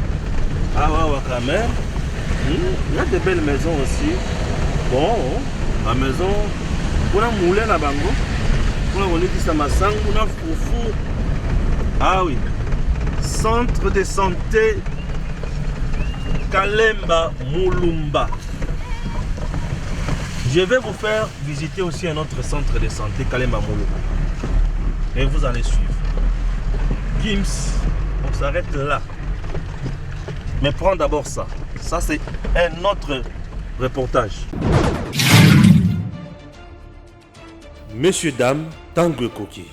Ah ouais, quand même. Il y a de belles maisons aussi. Bon, la maison. Pour la moulin là-bas. Pour la moulin qui s'amassang, pour la foufou. Ah oui. centre de santé Kalemba Mulumba. Je vais vous faire visiter aussi un autre centre de santé Kalemba Mulumba. Et vous allez suivre. Gims, on s'arrête là. Mais prends d'abord ça. Ça, c'est un autre reportage. Messieurs, dames, Tanguy Koki.